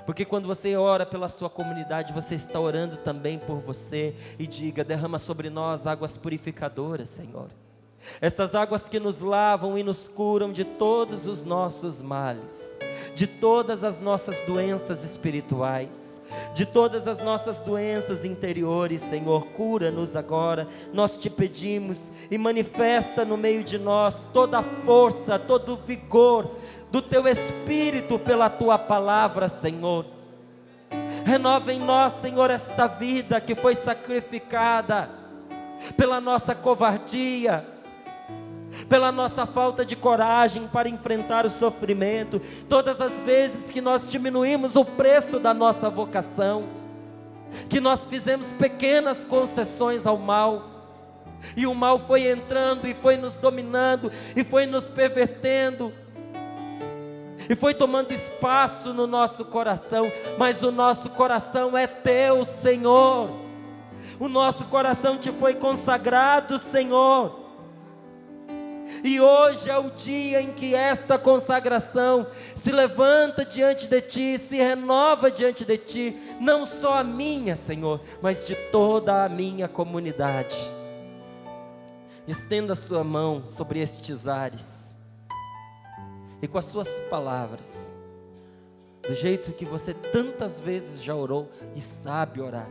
Speaker 1: porque quando você ora pela sua comunidade, você está orando também por você. E diga: derrama sobre nós águas purificadoras, Senhor, essas águas que nos lavam e nos curam de todos os nossos males, de todas as nossas doenças espirituais, de todas as nossas doenças interiores. Senhor, cura-nos agora, nós te pedimos, e manifesta no meio de nós toda a força, todo o vigor do Teu Espírito pela Tua palavra, Senhor. Renova em nós, Senhor, esta vida que foi sacrificada pela nossa covardia, pela nossa falta de coragem para enfrentar o sofrimento, todas as vezes que nós diminuímos o preço da nossa vocação, que nós fizemos pequenas concessões ao mal, e o mal foi entrando e foi nos dominando, e foi nos pervertendo, e foi tomando espaço no nosso coração. Mas o nosso coração é Teu, Senhor, o nosso coração Te foi consagrado, Senhor. E hoje é o dia em que esta consagração se levanta diante de Ti, se renova diante de Ti, não só a minha, Senhor, mas de toda a minha comunidade. Estenda a sua mão sobre estes ares, e com as suas palavras, do jeito que você tantas vezes já orou e sabe orar,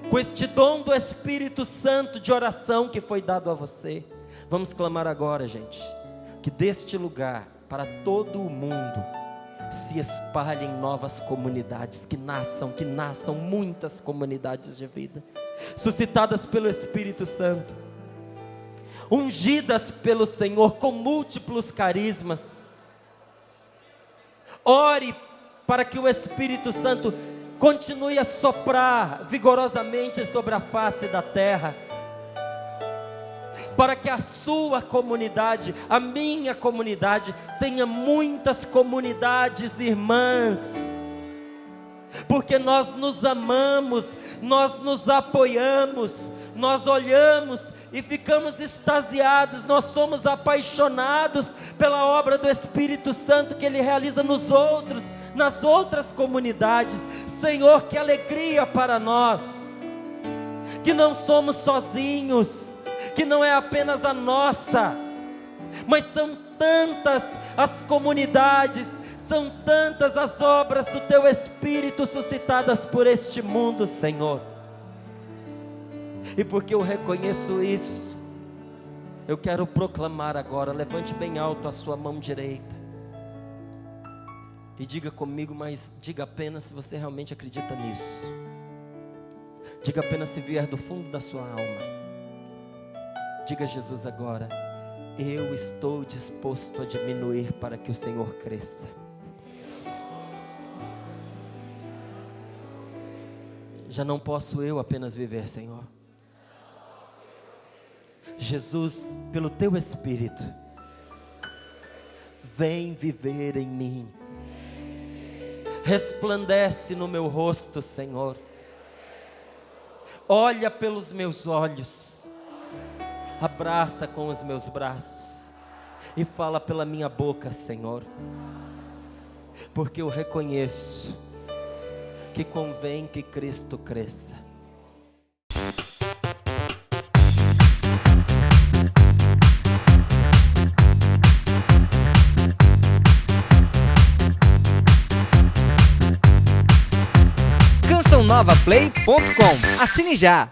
Speaker 1: com este dom do Espírito Santo de oração que foi dado a você, vamos clamar agora, gente, que deste lugar para todo o mundo se espalhem novas comunidades, que nasçam muitas comunidades de vida, suscitadas pelo Espírito Santo, ungidas pelo Senhor com múltiplos carismas. Ore para que o Espírito Santo continue a soprar vigorosamente sobre a face da terra, para que a sua comunidade, a minha comunidade, tenha muitas comunidades irmãs, porque nós nos amamos, nós nos apoiamos, nós olhamos e ficamos extasiados, nós somos apaixonados pela obra do Espírito Santo que Ele realiza nos outros, nas outras comunidades. Senhor, que alegria para nós, que não somos sozinhos, que não é apenas a nossa, mas são tantas as comunidades, são tantas as obras do Teu Espírito suscitadas por este mundo, Senhor. E porque eu reconheço isso, eu quero proclamar agora, levante bem alto a sua mão direita, e diga comigo, mas diga apenas se você realmente acredita nisso. Diga apenas se vier do fundo da sua alma. Diga a Jesus agora: eu estou disposto a diminuir para que o Senhor cresça. Já não posso eu apenas viver, Senhor. Jesus, pelo Teu Espírito, vem viver em mim. Resplandece no meu rosto, Senhor. Olha pelos meus olhos. Abraça com os meus braços. E fala pela minha boca, Senhor. Porque eu reconheço que convém que Cristo cresça.
Speaker 2: CançãoNovaPlay.com. Assine já!